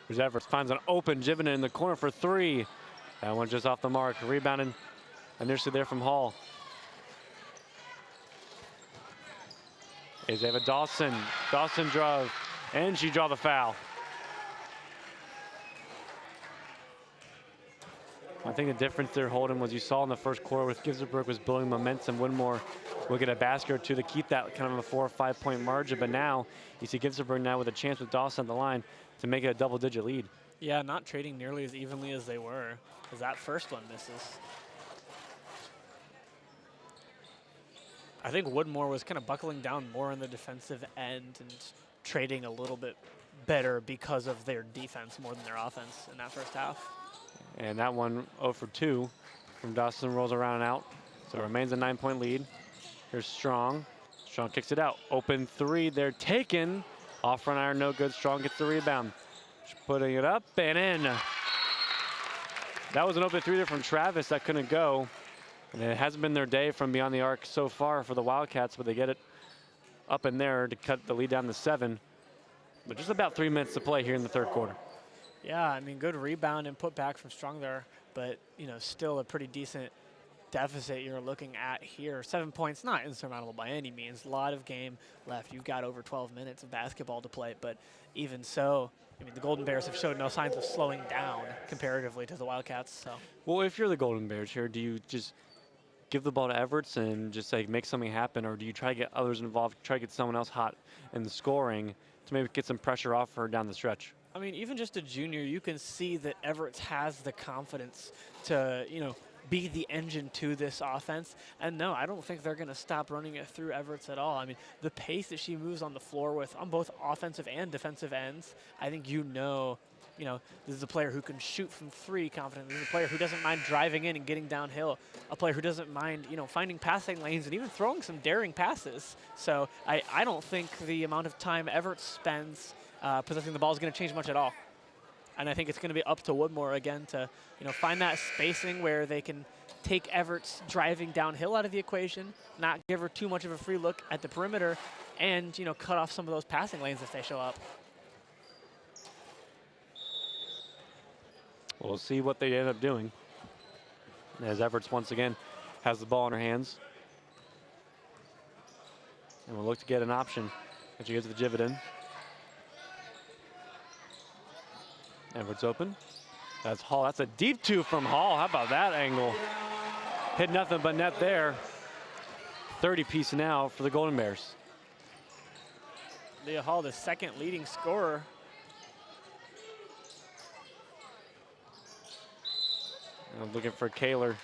Here's Everts, finds an open Jividen in the corner for 3. That one just off the mark, rebounded initially there from Hall. Is Ava Dawson. Dawson drove, and she draw the foul. I think the difference there, Holden, was you saw in the first quarter with Gibsonburg was building momentum. Woodmore will get a basket or 2 to keep that kind of a 4 or 5 point margin, but now you see Gibsonburg now with a chance with Dawson on the line to make it a double-digit lead. Yeah, not trading nearly as evenly as they were, as that first one misses. I think Woodmore was kind of buckling down more on the defensive end and trading a little bit better because of their defense more than their offense in that first half. And that one 0 for 2 from Dawson, rolls around and out. So it remains a 9-point lead. Here's Strong. Strong kicks it out. Open three, they're taken. Off front iron, no good. Strong gets the rebound. Just putting it up and in. That was an open three there from Travis that couldn't go. And it hasn't been their day from beyond the arc so far for the Wildcats, but they get it up in there to cut the lead down to 7. But just about 3 minutes to play here in the third quarter. Yeah, I mean, good rebound and put back from Strong there, but, you know, still a pretty decent deficit you're looking at here. 7 points, not insurmountable by any means. A lot of game left. You've got over 12 minutes of basketball to play, but even so, I mean, the Golden Bears have showed no signs of slowing down comparatively to the Wildcats. So, well, if you're the Golden Bears here, do you just give the ball to Everts and just like make something happen, or do you try to get others involved, try to get someone else hot in the scoring to maybe get some pressure off her down the stretch? I mean, even just a junior, you can see that Everts has the confidence to, you know, be the engine to this offense. And no, I don't think they're going to stop running it through Everts at all. I mean, the pace that she moves on the floor with on both offensive and defensive ends, I think you know, this is a player who can shoot from three confidently. This is a player who doesn't mind driving in and getting downhill. A player who doesn't mind, you know, finding passing lanes and even throwing some daring passes. So I don't think the amount of time Everett spends possessing the ball is going to change much at all. And I think it's going to be up to Woodmore again to, you know, find that spacing where they can take Everett's driving downhill out of the equation, not give her too much of a free look at the perimeter, and, you know, cut off some of those passing lanes if they show up. We'll see what they end up doing, as Everts once again has the ball in her hands. And we'll look to get an option as she gets to the Jividan. Everts open. That's Hall. That's a deep two from Hall. How about that angle? Hit nothing but net there. 30 piece now for the Golden Bears. Leah Hall, the second leading scorer. And looking for Kaler.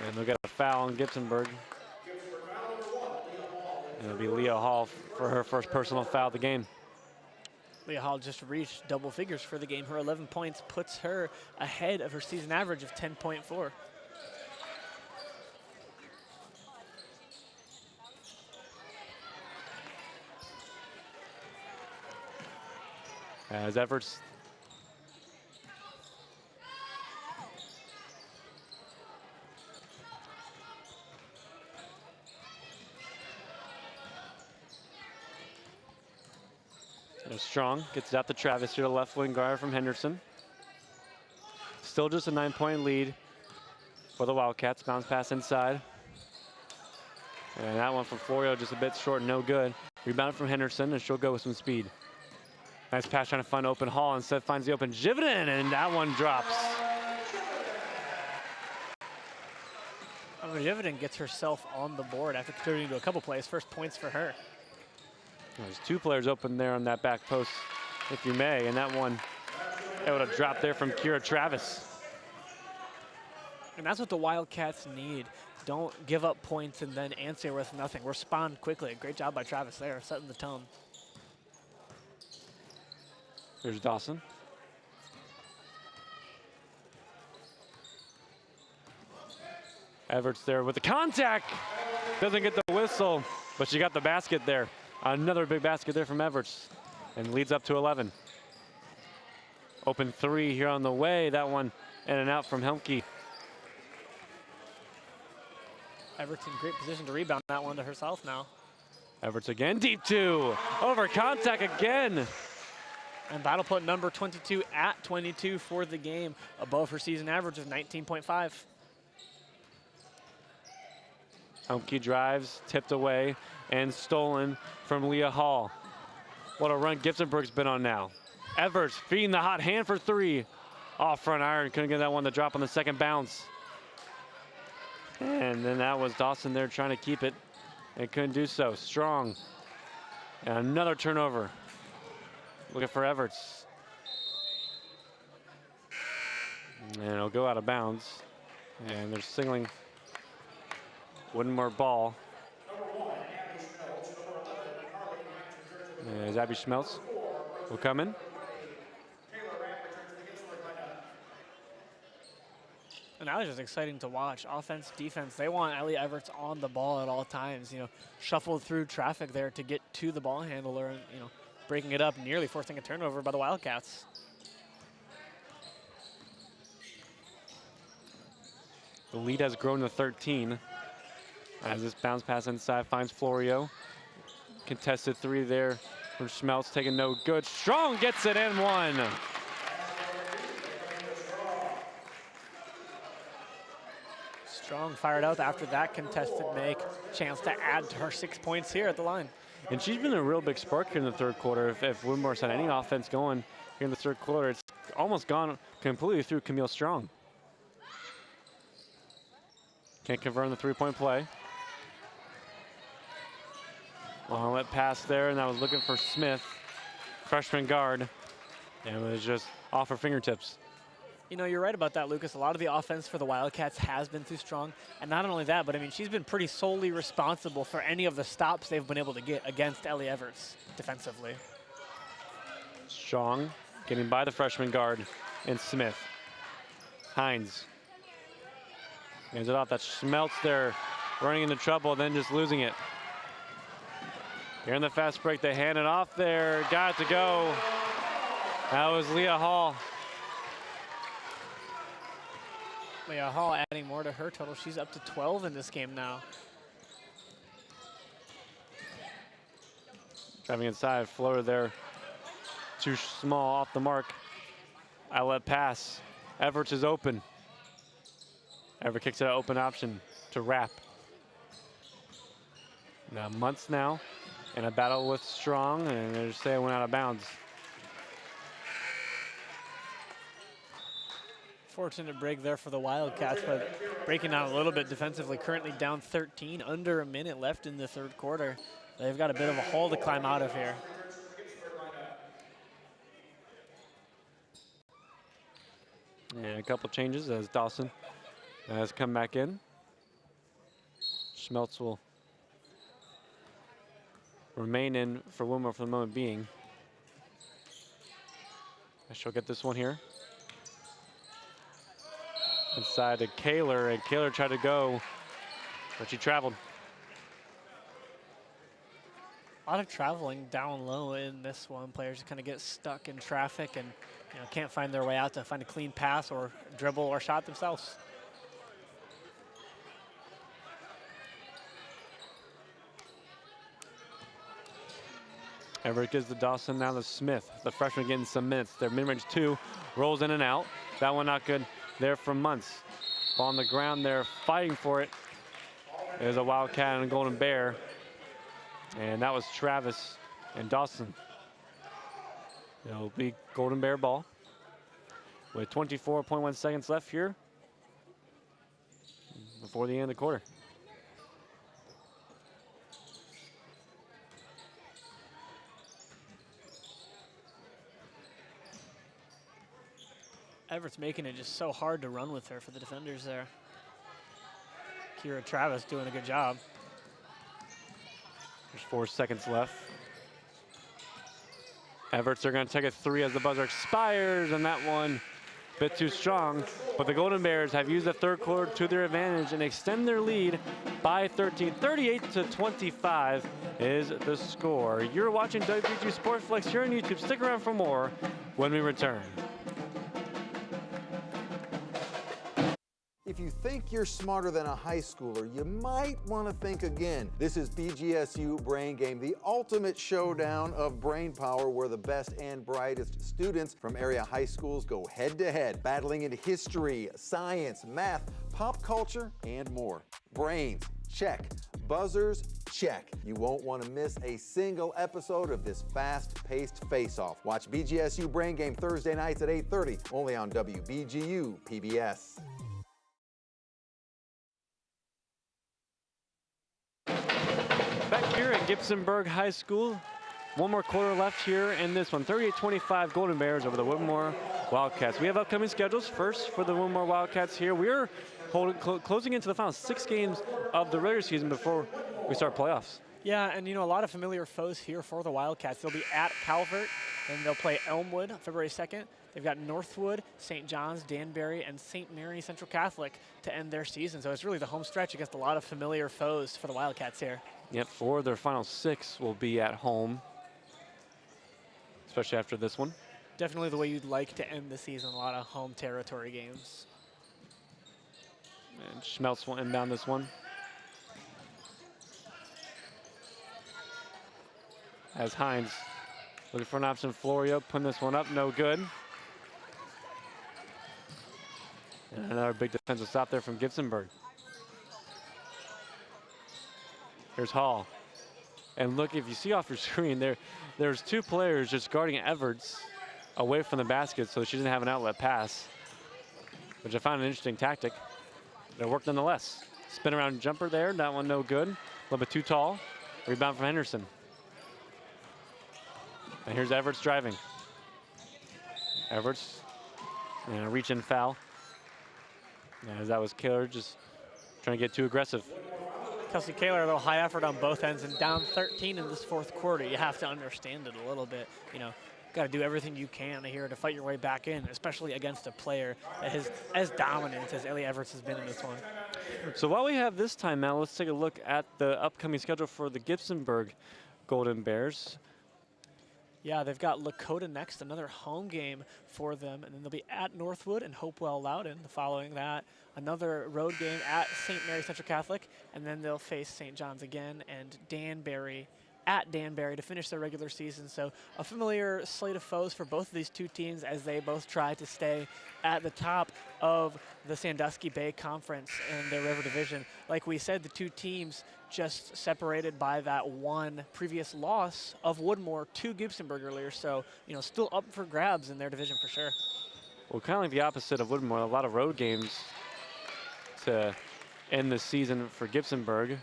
And they'll get a foul on Gibsonburg. And it'll be Leah Hall for her first personal foul of the game. Leah Hall just reached double figures for the game. Her 11 points puts her ahead of her season average of 10.4. As Everts Strong gets it out to Travis here, the left wing guard from Henderson. Still just a 9-point lead for the Wildcats. Bounce pass inside. And that one from Florio just a bit short, no good. Rebound from Henderson, and she'll go with some speed. Nice pass trying to find open Hall. Instead finds the open Jividan, and that one drops. Jividan gets herself on the board after contributing to a couple plays. First points for her. There's two players open there on that back post, if you may, and that one able to drop there from Kira Travis. And that's what the Wildcats need. Don't give up points and then answer with nothing. Respond quickly. Great job by Travis there, setting the tone. There's Dawson. Everts there with the contact. Doesn't get the whistle, but she got the basket there. Another big basket there from Everts, and leads up to 11. Open three here on the way. That one in and out from Helmke. Everts in great position to rebound that one to herself now. Everts again, deep two. Over contact again. And that'll put number 22 at 22 for the game, above her season average of 19.5. Helmke drives, tipped away, and stolen from Leah Hall. What a run Gibsonburg's been on now. Everts feeding the hot hand for three. Off front iron, couldn't get that one to drop on the second bounce. And then that was Dawson there trying to keep it, and couldn't do so. Strong. And another turnover. Looking for Everts. And it'll go out of bounds. And they're signaling Woodmore ball. As Abby Schmeltz will come in. And that was just exciting to watch. Offense, defense, they want Ellie Everts on the ball at all times. You know, shuffled through traffic there to get to the ball handler and, you know, breaking it up, nearly forcing a turnover by the Wildcats. The lead has grown to 13. As this bounce pass inside finds Florio. Contested three there from Schmeltz, taking no good. Strong gets it in one. Strong fired out after that contested make. Chance to add to her 6 points here at the line. And she's been a real big spark here in the third quarter. If Woodmore's had any offense going here in the third quarter, it's almost gone completely through Camille Strong. Can't convert on the three-point play. Long let pass there, and I was looking for Smith, freshman guard, and it was just off her fingertips. You know, you're right about that, Lucas. A lot of the offense for the Wildcats has been through Strong. And not only that, but I mean, she's been pretty solely responsible for any of the stops they've been able to get against Ellie Everts defensively. Strong getting by the freshman guard and Smith. Hines hands it off. That's Schmeltz there running into trouble, then just losing it. Here in the fast break, they hand it off there. Got it to go. That was Leah Hall. Leah Hall adding more to her total. She's up to 12 in this game now. Driving inside, floater there. Too small, off the mark. Outlet pass. Everts is open. Everett kicks it out, open option to Rapp. Now months now in a battle with Strong, and they just say it went out of bounds. Fortunate break there for the Wildcats, but breaking down a little bit defensively, currently down 13, under a minute left in the third quarter. They've got a bit of a hole to climb out of here. And a couple changes as Dawson has come back in. Schmeltz will remain in for Woodmore for the moment being. She'll get this one here. Inside to Kaler, and Kaler tried to go, but she traveled. A lot of traveling down low in this one. Players kind of get stuck in traffic and can't find their way out to find a clean pass or dribble or shot themselves. Everett gives the Dawson, now to Smith. The freshman getting some minutes. Their mid-range two rolls in and out. That one not good there from Muntz. Ball on the ground there, fighting for it. There's a Wildcat and a Golden Bear. And that was Travis and Dawson. It'll be Golden Bear ball with 24.1 seconds left here before the end of the quarter. Everett's making it just so hard to run with her for the defenders there. Kira Travis doing a good job. There's 4 seconds left. Everts are going to take a three as the buzzer expires, and that one a bit too strong. But the Golden Bears have used the third quarter to their advantage and extend their lead by 13. 38-25 is the score. You're watching WBGU Sports Flex here on YouTube. Stick around for more when we return. If you think you're smarter than a high schooler, you might want to think again. This is BGSU Brain Game, the ultimate showdown of brain power where the best and brightest students from area high schools go head-to-head, battling in history, science, math, pop culture, and more. Brains, check. Buzzers, check. You won't want to miss a single episode of this fast-paced face-off. Watch BGSU Brain Game Thursday nights at 8:30, only on WBGU PBS. Back here at Gibsonburg High School, one more quarter left here in this one. 38-25 Golden Bears over the Woodmore Wildcats. We have upcoming schedules. First for the Woodmore Wildcats here. We're closing into the final 6 games of the regular season before we start playoffs. Yeah, and a lot of familiar foes here for the Wildcats. They'll be at Calvert, and they'll play Elmwood on February 2nd. They've got Northwood, St. John's, Danbury, and St. Mary Central Catholic to end their season. So it's really the home stretch against a lot of familiar foes for the Wildcats here. Yep, 4 of their final 6 will be at home, especially after this one. Definitely the way you'd like to end the season, a lot of home territory games. And Schmeltz will inbound this one. As Hines looking for an option, Florio putting this one up, no good. And another big defensive stop there from Gibsonburg. Here's Hall. And look, if you see off your screen, there's 2 players just guarding Everts away from the basket, so she doesn't have an outlet pass, which I found an interesting tactic. But it worked nonetheless. Spin around jumper there, that one no good. A little bit too tall. Rebound from Henderson. And here's Everts driving. Everts, and a reach-in foul. As that was Kaler just trying to get too aggressive. Kelsey Kaler, a little high effort on both ends, and down 13 in this 4th quarter. You have to understand it a little bit. Got to do everything you can here to fight your way back in, especially against a player that is as dominant as Ellie Everts has been in this one. So while we have this timeout, let's take a look at the upcoming schedule for the Gibsonburg Golden Bears. Yeah, they've got Lakota next, another home game for them, and then they'll be at Northwood and Hopewell Loudon. Following that, another road game at St. Mary Central Catholic, and then they'll face St. John's again and Danbury at Danbury to finish their regular season. So a familiar slate of foes for both of these 2 teams as they both try to stay at the top of the Sandusky Bay Conference in their River Division. Like we said, the 2 teams just separated by that one previous loss of Woodmore to Gibsonburg earlier. So, still up for grabs in their division for sure. Well, kind of like the opposite of Woodmore, a lot of road games to end the season for Gibsonburg.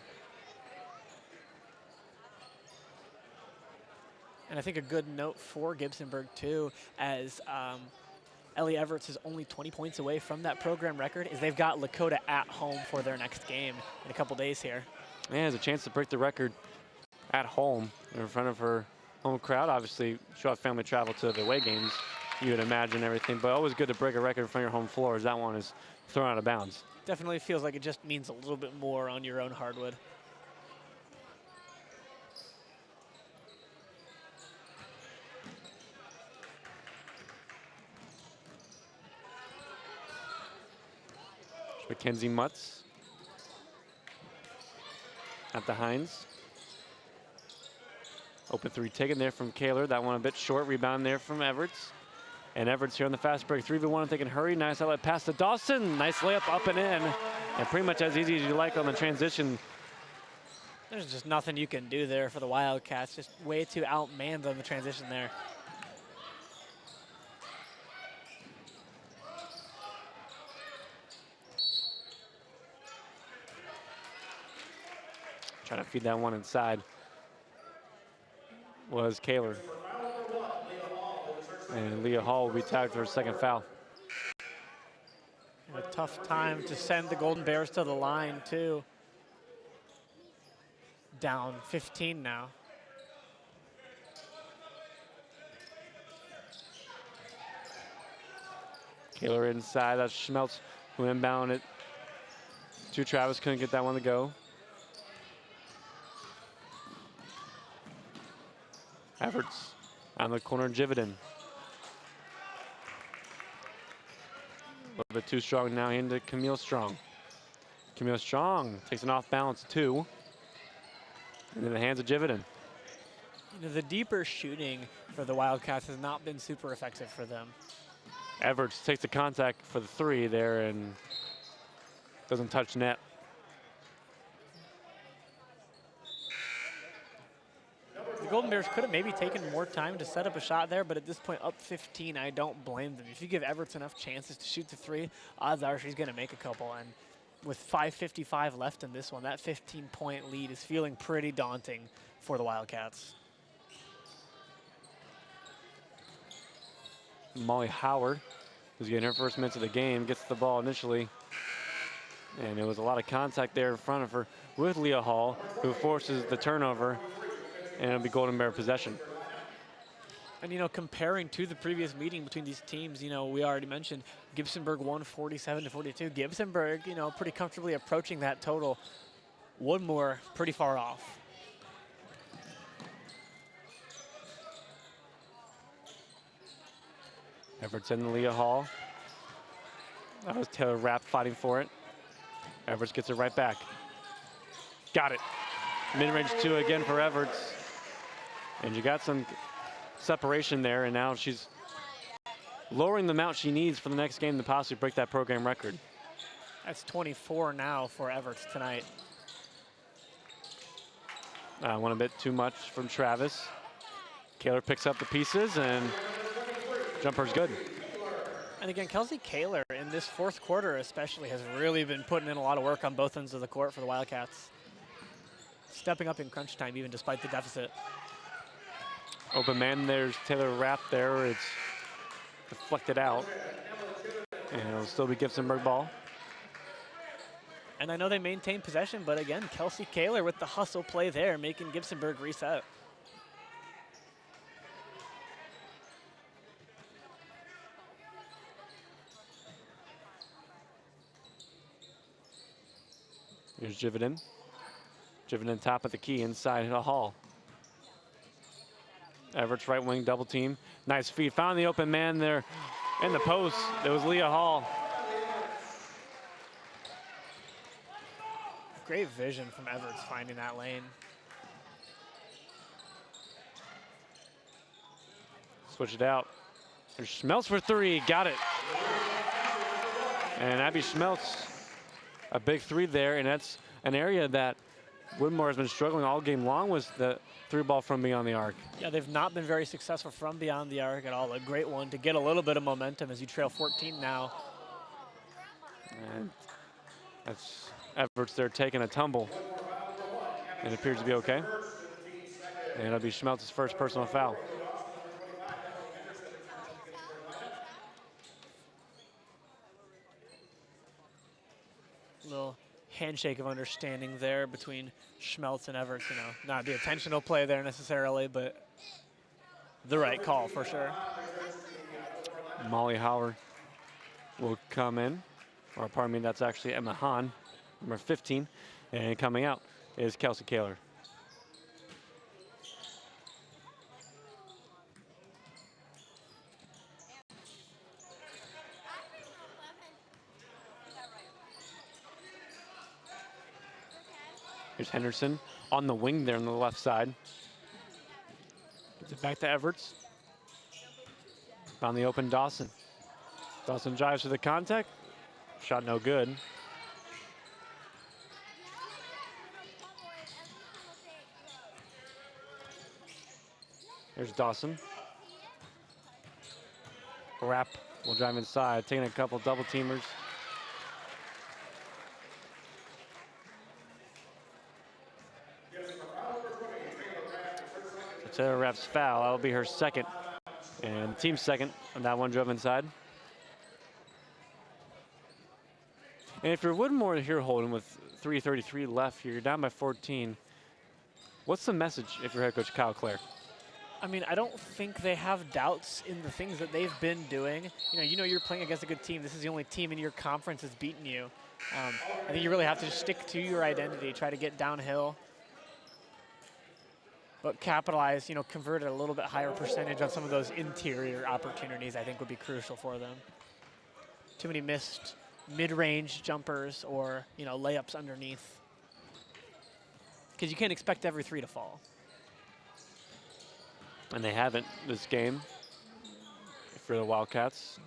And I think a good note for Gibsonburg, too, as Ellie Everts is only 20 points away from that program record, is they've got Lakota at home for their next game in a couple days here. Yeah, has a chance to break the record at home in front of her home crowd. Obviously, she'll have family travel to the away games, you would imagine, everything. But always good to break a record in front of your home floor, as that one is thrown out of bounds. Definitely feels like it just means a little bit more on your own hardwood. Mackenzie Mutz at the Hines. Open 3 taken there from Kaler. That one a bit short. Rebound there from Everts. And Everts here on the fast break. 3v1 if they can hurry. Nice outlet pass to Dawson. Nice layup up and in. And pretty much as easy as you like on the transition. There's just nothing you can do there for the Wildcats. Just way too outmanned on the transition there. Trying to feed that one inside was Kaler. And Leah Hall will be tagged for her 2nd foul. And a tough time to send the Golden Bears to the line, too. Down 15 now. Kaler inside. That's Schmeltz who inbound it to Travis. Couldn't get that one to go. Everts on the corner, Jividan. A little bit too strong now into Camille Strong. Camille Strong takes an off balance 2. And in the hands of Jividan. The deeper shooting for the Wildcats has not been super effective for them. Everts takes the contact for the 3 there and doesn't touch net. The Golden Bears could have maybe taken more time to set up a shot there, but at this point, up 15, I don't blame them. If you give Everts enough chances to shoot the 3, odds are she's going to make a couple. And with 5:55 left in this one, that 15-point lead is feeling pretty daunting for the Wildcats. Molly Howard, who's getting her first minutes of the game, gets the ball initially And it was a lot of contact there in front of her with Leah Hall, who forces the turnover, and it'll be Golden Bear possession. And, you know, comparing to the previous meeting between these teams, you know, we already mentioned Gibsonburg won 47-42. Gibsonburg, you know, pretty comfortably approaching that total. Woodmore pretty far off. Everton and Leah Hall. That was Taylor Rapp fighting for it. Everts gets it right back. Got it. Mid-range 2 again for Everts. And you got some separation there, and now she's lowering the amount she needs for the next game to possibly break that program record. That's 24 now for Everts tonight. Went a bit too much from Travis. Kaler picks up the pieces, and jumper's good. And again, Kelsey Kaler in this fourth quarter especially has really been putting in a lot of work on both ends of the court for the Wildcats. Stepping up in crunch time even despite the deficit. Open man, there's Taylor Rapp there. It's deflected out. And it'll still be Gibsonburg ball. And I know they maintain possession, but again, Kelsey Kaler with the hustle play there, making Gibsonburg reset. Here's Jividen. Jividen top of the key inside the Hall. Everett's right wing double team. Nice feed, found the open man there in the post. It was Leah Hall. Great vision from Everts finding that lane. Switch it out. There's Schmeltz for 3, got it. And Abby Schmeltz, a big 3 there, and that's an area that Woodmore has been struggling all game long with the 3 ball from beyond the arc. Yeah, they've not been very successful from beyond the arc at all. A great one to get a little bit of momentum as you trail 14 now. And that's Everts there taking a tumble. It appears to be okay. And it'll be Schmeltz's first personal foul. Little handshake of understanding there between Schmeltz and Everts. You know, not the intentional play there necessarily, but the right call for sure. Molly Howard will come in, or pardon me, that's actually Emma Hahn, number 15, and coming out is Kelsey Kaler. Here's Henderson on the wing there on the left side. Gets it back to Everts. Found the open Dawson. Dawson drives to the contact. Shot no good. Here's Dawson. Rapp will drive inside, taking a couple double teamers. Taylor Rapp's foul, that'll be her second. And team second, and that one drove inside. And if you're Woodmore here holding with 3:33 left here, you're down by 14. What's the message if you're head coach Kyle Clare? I mean, I don't think they have doubts in the things that they've been doing. You know you're playing against a good team. This is the only team in your conference that's beaten you. I think you really have to just stick to your identity, try to get downhill. But capitalize, convert at a little bit higher percentage on some of those interior opportunities, I think would be crucial for them. Too many missed mid-range jumpers or, layups underneath. Because you can't expect every 3 to fall. And they haven't this game for the Wildcats.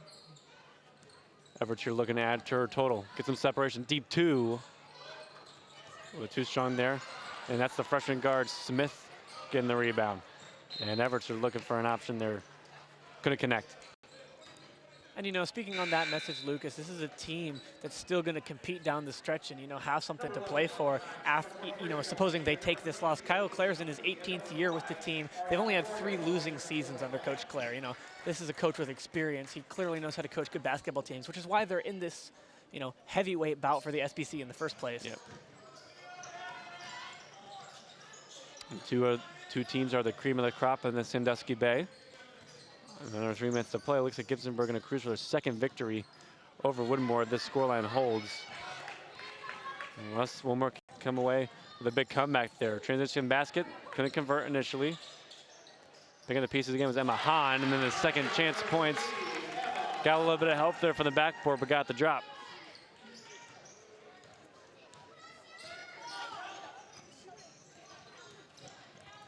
Everett, you're looking to add to her total. Get some separation. Deep 2. With 2 strong there. And that's the freshman guard, Smith, getting the rebound. And Everts are looking for an option. They're going to connect. And, speaking on that message, Lucas, this is a team that's still going to compete down the stretch and, have something to play for, after, supposing they take this loss. Kyle Clare's in his 18th year with the team. They've only had 3 losing seasons under Coach Clare. This is a coach with experience. He clearly knows how to coach good basketball teams, which is why they're in this you know, heavyweight bout for the SBC in the first place. Yep. And two teams are the cream of the crop in the Sandusky Bay. Another 3 minutes to play. Looks like Gibsonburg going to cruise for their second victory over Woodmore. This scoreline holds. Unless Woodmore can come away with a big comeback there. Transition basket, couldn't convert initially. Picking the pieces again was Emma Hahn, and then the second chance points. Got a little bit of help there from the backboard, but got the drop.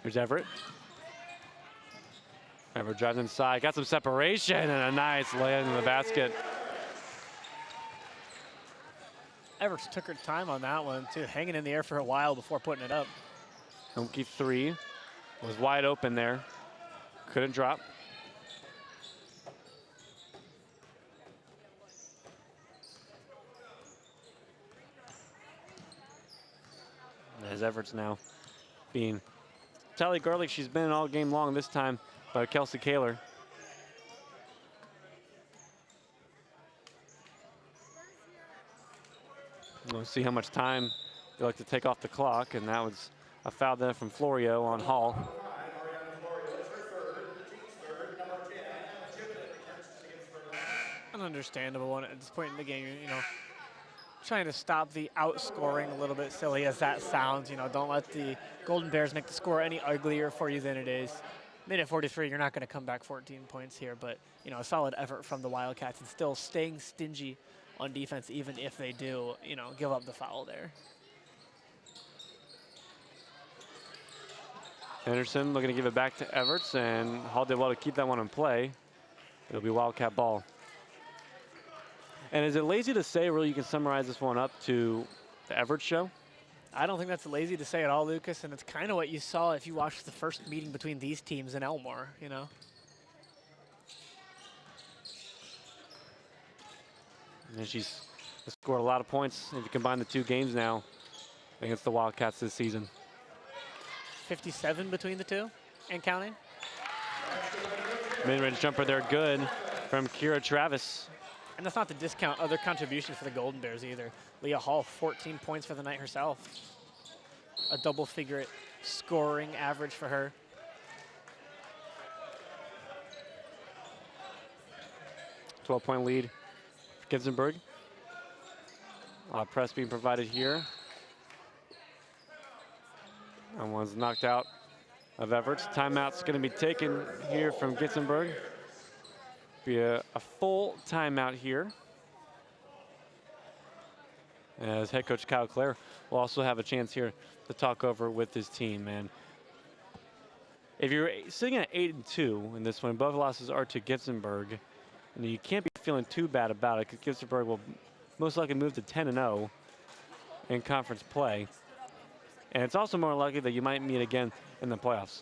Here's Everett. Everett drives inside, got some separation, and a nice lay in the basket. Everett took her time on that one, too, hanging in the air for a while before putting it up. Humke 3 was wide open there. Couldn't drop. As Everett's now being Tally Garlic, she's been all game long this time by Kelsey Kaler. We'll see how much time they like to take off the clock, and that was a foul there from Florio on Hall. An understandable one at this point in the game, you know, trying to stop the outscoring a little bit, silly as that sounds. You know, don't let the Golden Bears make the score any uglier for you than it is. Minute 43, you're not going to come back 14 points here, but, you know, a solid effort from the Wildcats and still staying stingy on defense, even if they do, you know, give up the foul there. Henderson looking to give it back to Everts, and Hall did well to keep that one in play. It'll be Wildcat ball. And is it lazy to say, really, you can summarize this one up to the Everett show? I don't think that's lazy to say at all, Lucas, and it's kind of what you saw if you watched the first meeting between these teams in Elmore, you know? And she's scored a lot of points if you combine the two games now against the Wildcats this season. 57 between the two and counting. Mid-range jumper there, good from Kira Travis. And that's not to discount other contributions for the Golden Bears either. Leah Hall, 14 points for the night herself. A double-figure scoring average for her. A 12-point lead for Gibsonburg. A lot of press being provided here. And one's knocked out of Everts. Timeout's going to be taken here from Gibsonburg. Be a full timeout here, as head coach Kyle Clare will also have a chance here to talk over with his team. And if you're sitting at 8-2 in this one, both losses are to Gibsonburg, and you can't be feeling too bad about it, because Gibsonburg will most likely move to 10-0 in conference play. And it's also more likely that you might meet again in the playoffs.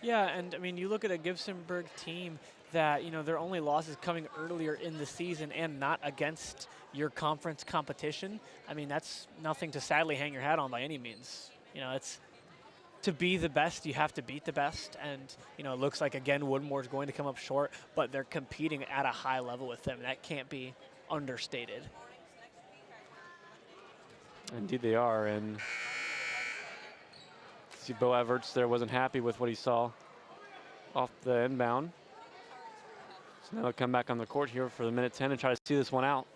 Yeah, and I mean, you look at a Gibsonburg team that, you know, their only losses coming earlier in the season and not against your conference competition. I mean, that's nothing to sadly hang your hat on by any means. You know, it's to be the best, you have to beat the best. And, you know, it looks like, again, Woodmore is going to come up short, but they're competing at a high level with them. That can't be understated. Indeed they are. And see Bo Everts there wasn't happy with what he saw off the inbound. So now he'll come back on the court here for the minute 10 and try to see this one out.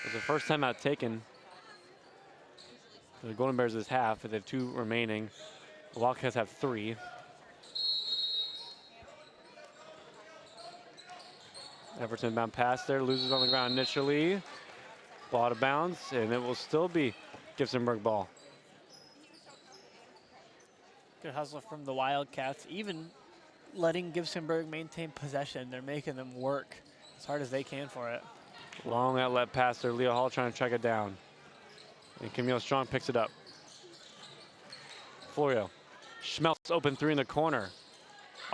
It's the first time out taken for the Golden Bears this half. They have 2 remaining. The Wildcats have 3. Everts inbound pass there, loses on the ground initially. Ball out of bounds, and it will still be Gibsonburg ball. Good hustle from the Wildcats, even letting Gibsonburg maintain possession. They're making them work as hard as they can for it. Long outlet pass there, Leah Hall trying to track it down. And Camille Strong picks it up. Florio. Schmeltz open 3 in the corner.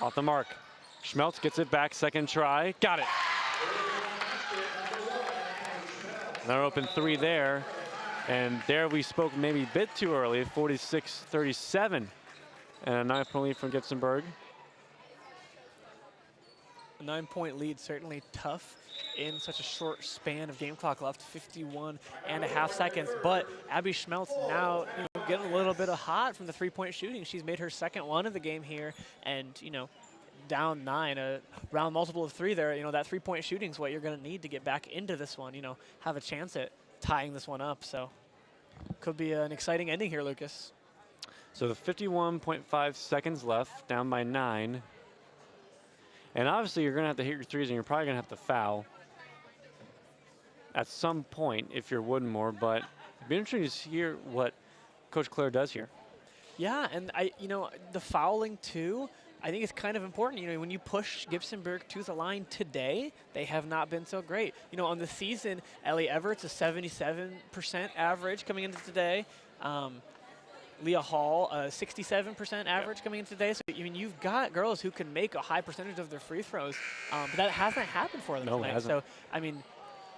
Off the mark. Schmeltz gets it back, second try. Got it. Another open 3 there. And there we spoke maybe a bit too early, 46-37. And a 9-point lead from Gibsonburg. A 9-point lead, certainly tough in such a short span of game clock left, 51.5 seconds. But Abby Schmeltz now getting a little bit of hot from the 3-point shooting. She's made her second one of the game here, and down 9, a round multiple of 3 there. That 3-point shooting is what you're going to need to get back into this one. Have a chance at tying this one up. So could be an exciting ending here, Lucas. So the 51.5 seconds left, down by 9. And obviously you're going to have to hit your threes, and you're probably going to have to foul at some point if you're Woodmore, but it'd be interesting to hear what Coach Claire does here. Yeah, and the fouling too, I think it's kind of important. When you push Gibsonburg to the line today, they have not been so great. On the season, Ellie Everett's a 77% average coming into today. Leah Hall, 67% average coming in today. So, you've got girls who can make a high percentage of their free throws, but that hasn't happened for them tonight. It hasn't.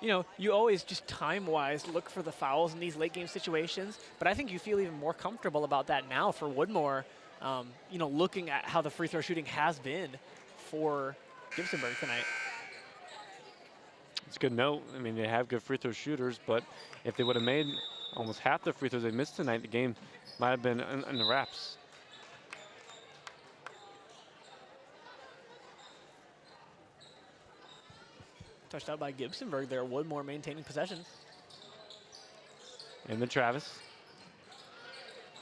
So, you always just time-wise look for the fouls in these late-game situations, but I think you feel even more comfortable about that now for Woodmore, looking at how the free throw shooting has been for Gibsonburg tonight. It's a good note. They have good free throw shooters, but if they would have made almost half the free throws they missed tonight, the game might have been in the wraps. Touched out by Gibsonburg there. Woodmore maintaining possession. And then Travis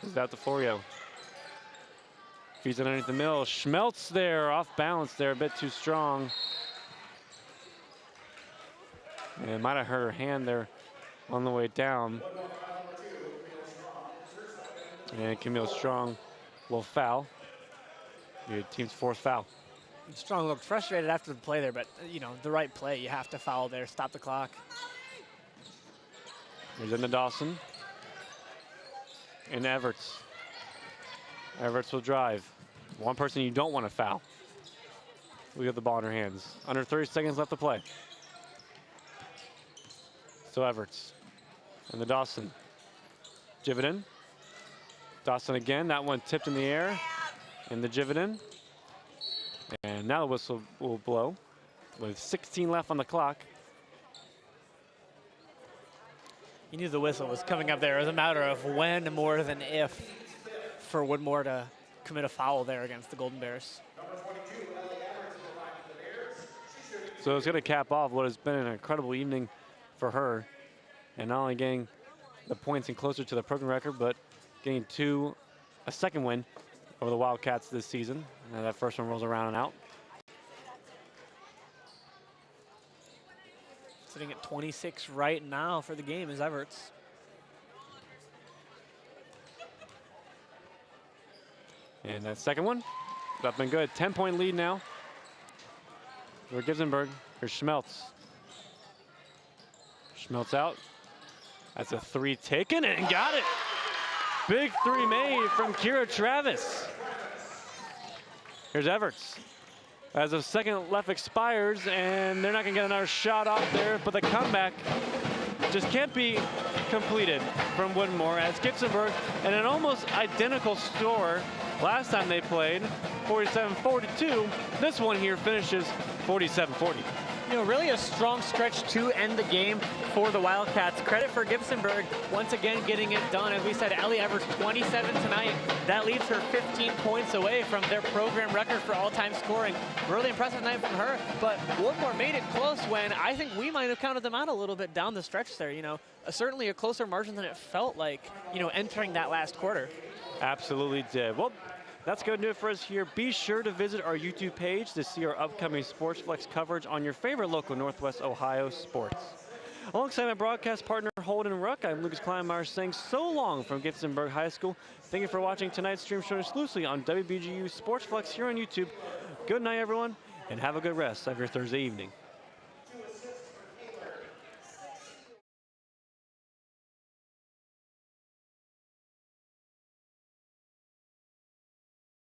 is out to Florio. Feeds it underneath the middle. Schmeltz there, off balance there, a bit too strong. And might have hurt her hand there on the way down. And Camille Strong will foul. Your team's fourth foul. Strong looked frustrated after the play there, but the right play. You have to foul there, stop the clock. Here's into Dawson. And Everts. Everts will drive. One person you don't want to foul. We got the ball in her hands. Under 30 seconds left to play. So Everts. And the Dawson. Jividan. Dawson again, that one tipped in the air, and the Jividan. And now the whistle will blow with 16 left on the clock. You knew the whistle was coming up there. It was a matter of when more than if for Woodmore to commit a foul there against the Golden Bears. So it's going to cap off what has been an incredible evening for her, and not only getting the points and closer to the program record, but getting a second win over the Wildcats this season. And that first one rolls around and out. Sitting at 26 right now for the game is Everts. And that second one, that's been good. 10-point lead now for Gibsonburg. Here's Schmeltz. Schmeltz out. That's a 3 taken and got it. Big 3 made from Kira Travis. Here's Everts. As the second left expires, and they're not gonna get another shot off there, but the comeback just can't be completed from Woodmore, as Gibsonburg, in an almost identical score last time they played, 47-42. This one here finishes 47-40. Really a strong stretch to end the game for the Wildcats. Credit for Gibsonburg once again getting it done. As we said, Ellie Everts 27 tonight. That leaves her 15 points away from their program record for all-time scoring. Really impressive night from her, but Woodmore made it close when I think we might have counted them out a little bit down the stretch there. Certainly a closer margin than it felt like, entering that last quarter. Absolutely did. Well, that's going to do it for us here. Be sure to visit our YouTube page to see our upcoming Sports Flex coverage on your favorite local Northwest Ohio sports. Alongside my broadcast partner, Holden Ruck, I'm Lucas Kleinmeyer saying so long from Gibsonburg High School. Thank you for watching tonight's stream shown exclusively on WBGU Sports Flex here on YouTube. Good night, everyone, and have a good rest of your Thursday evening.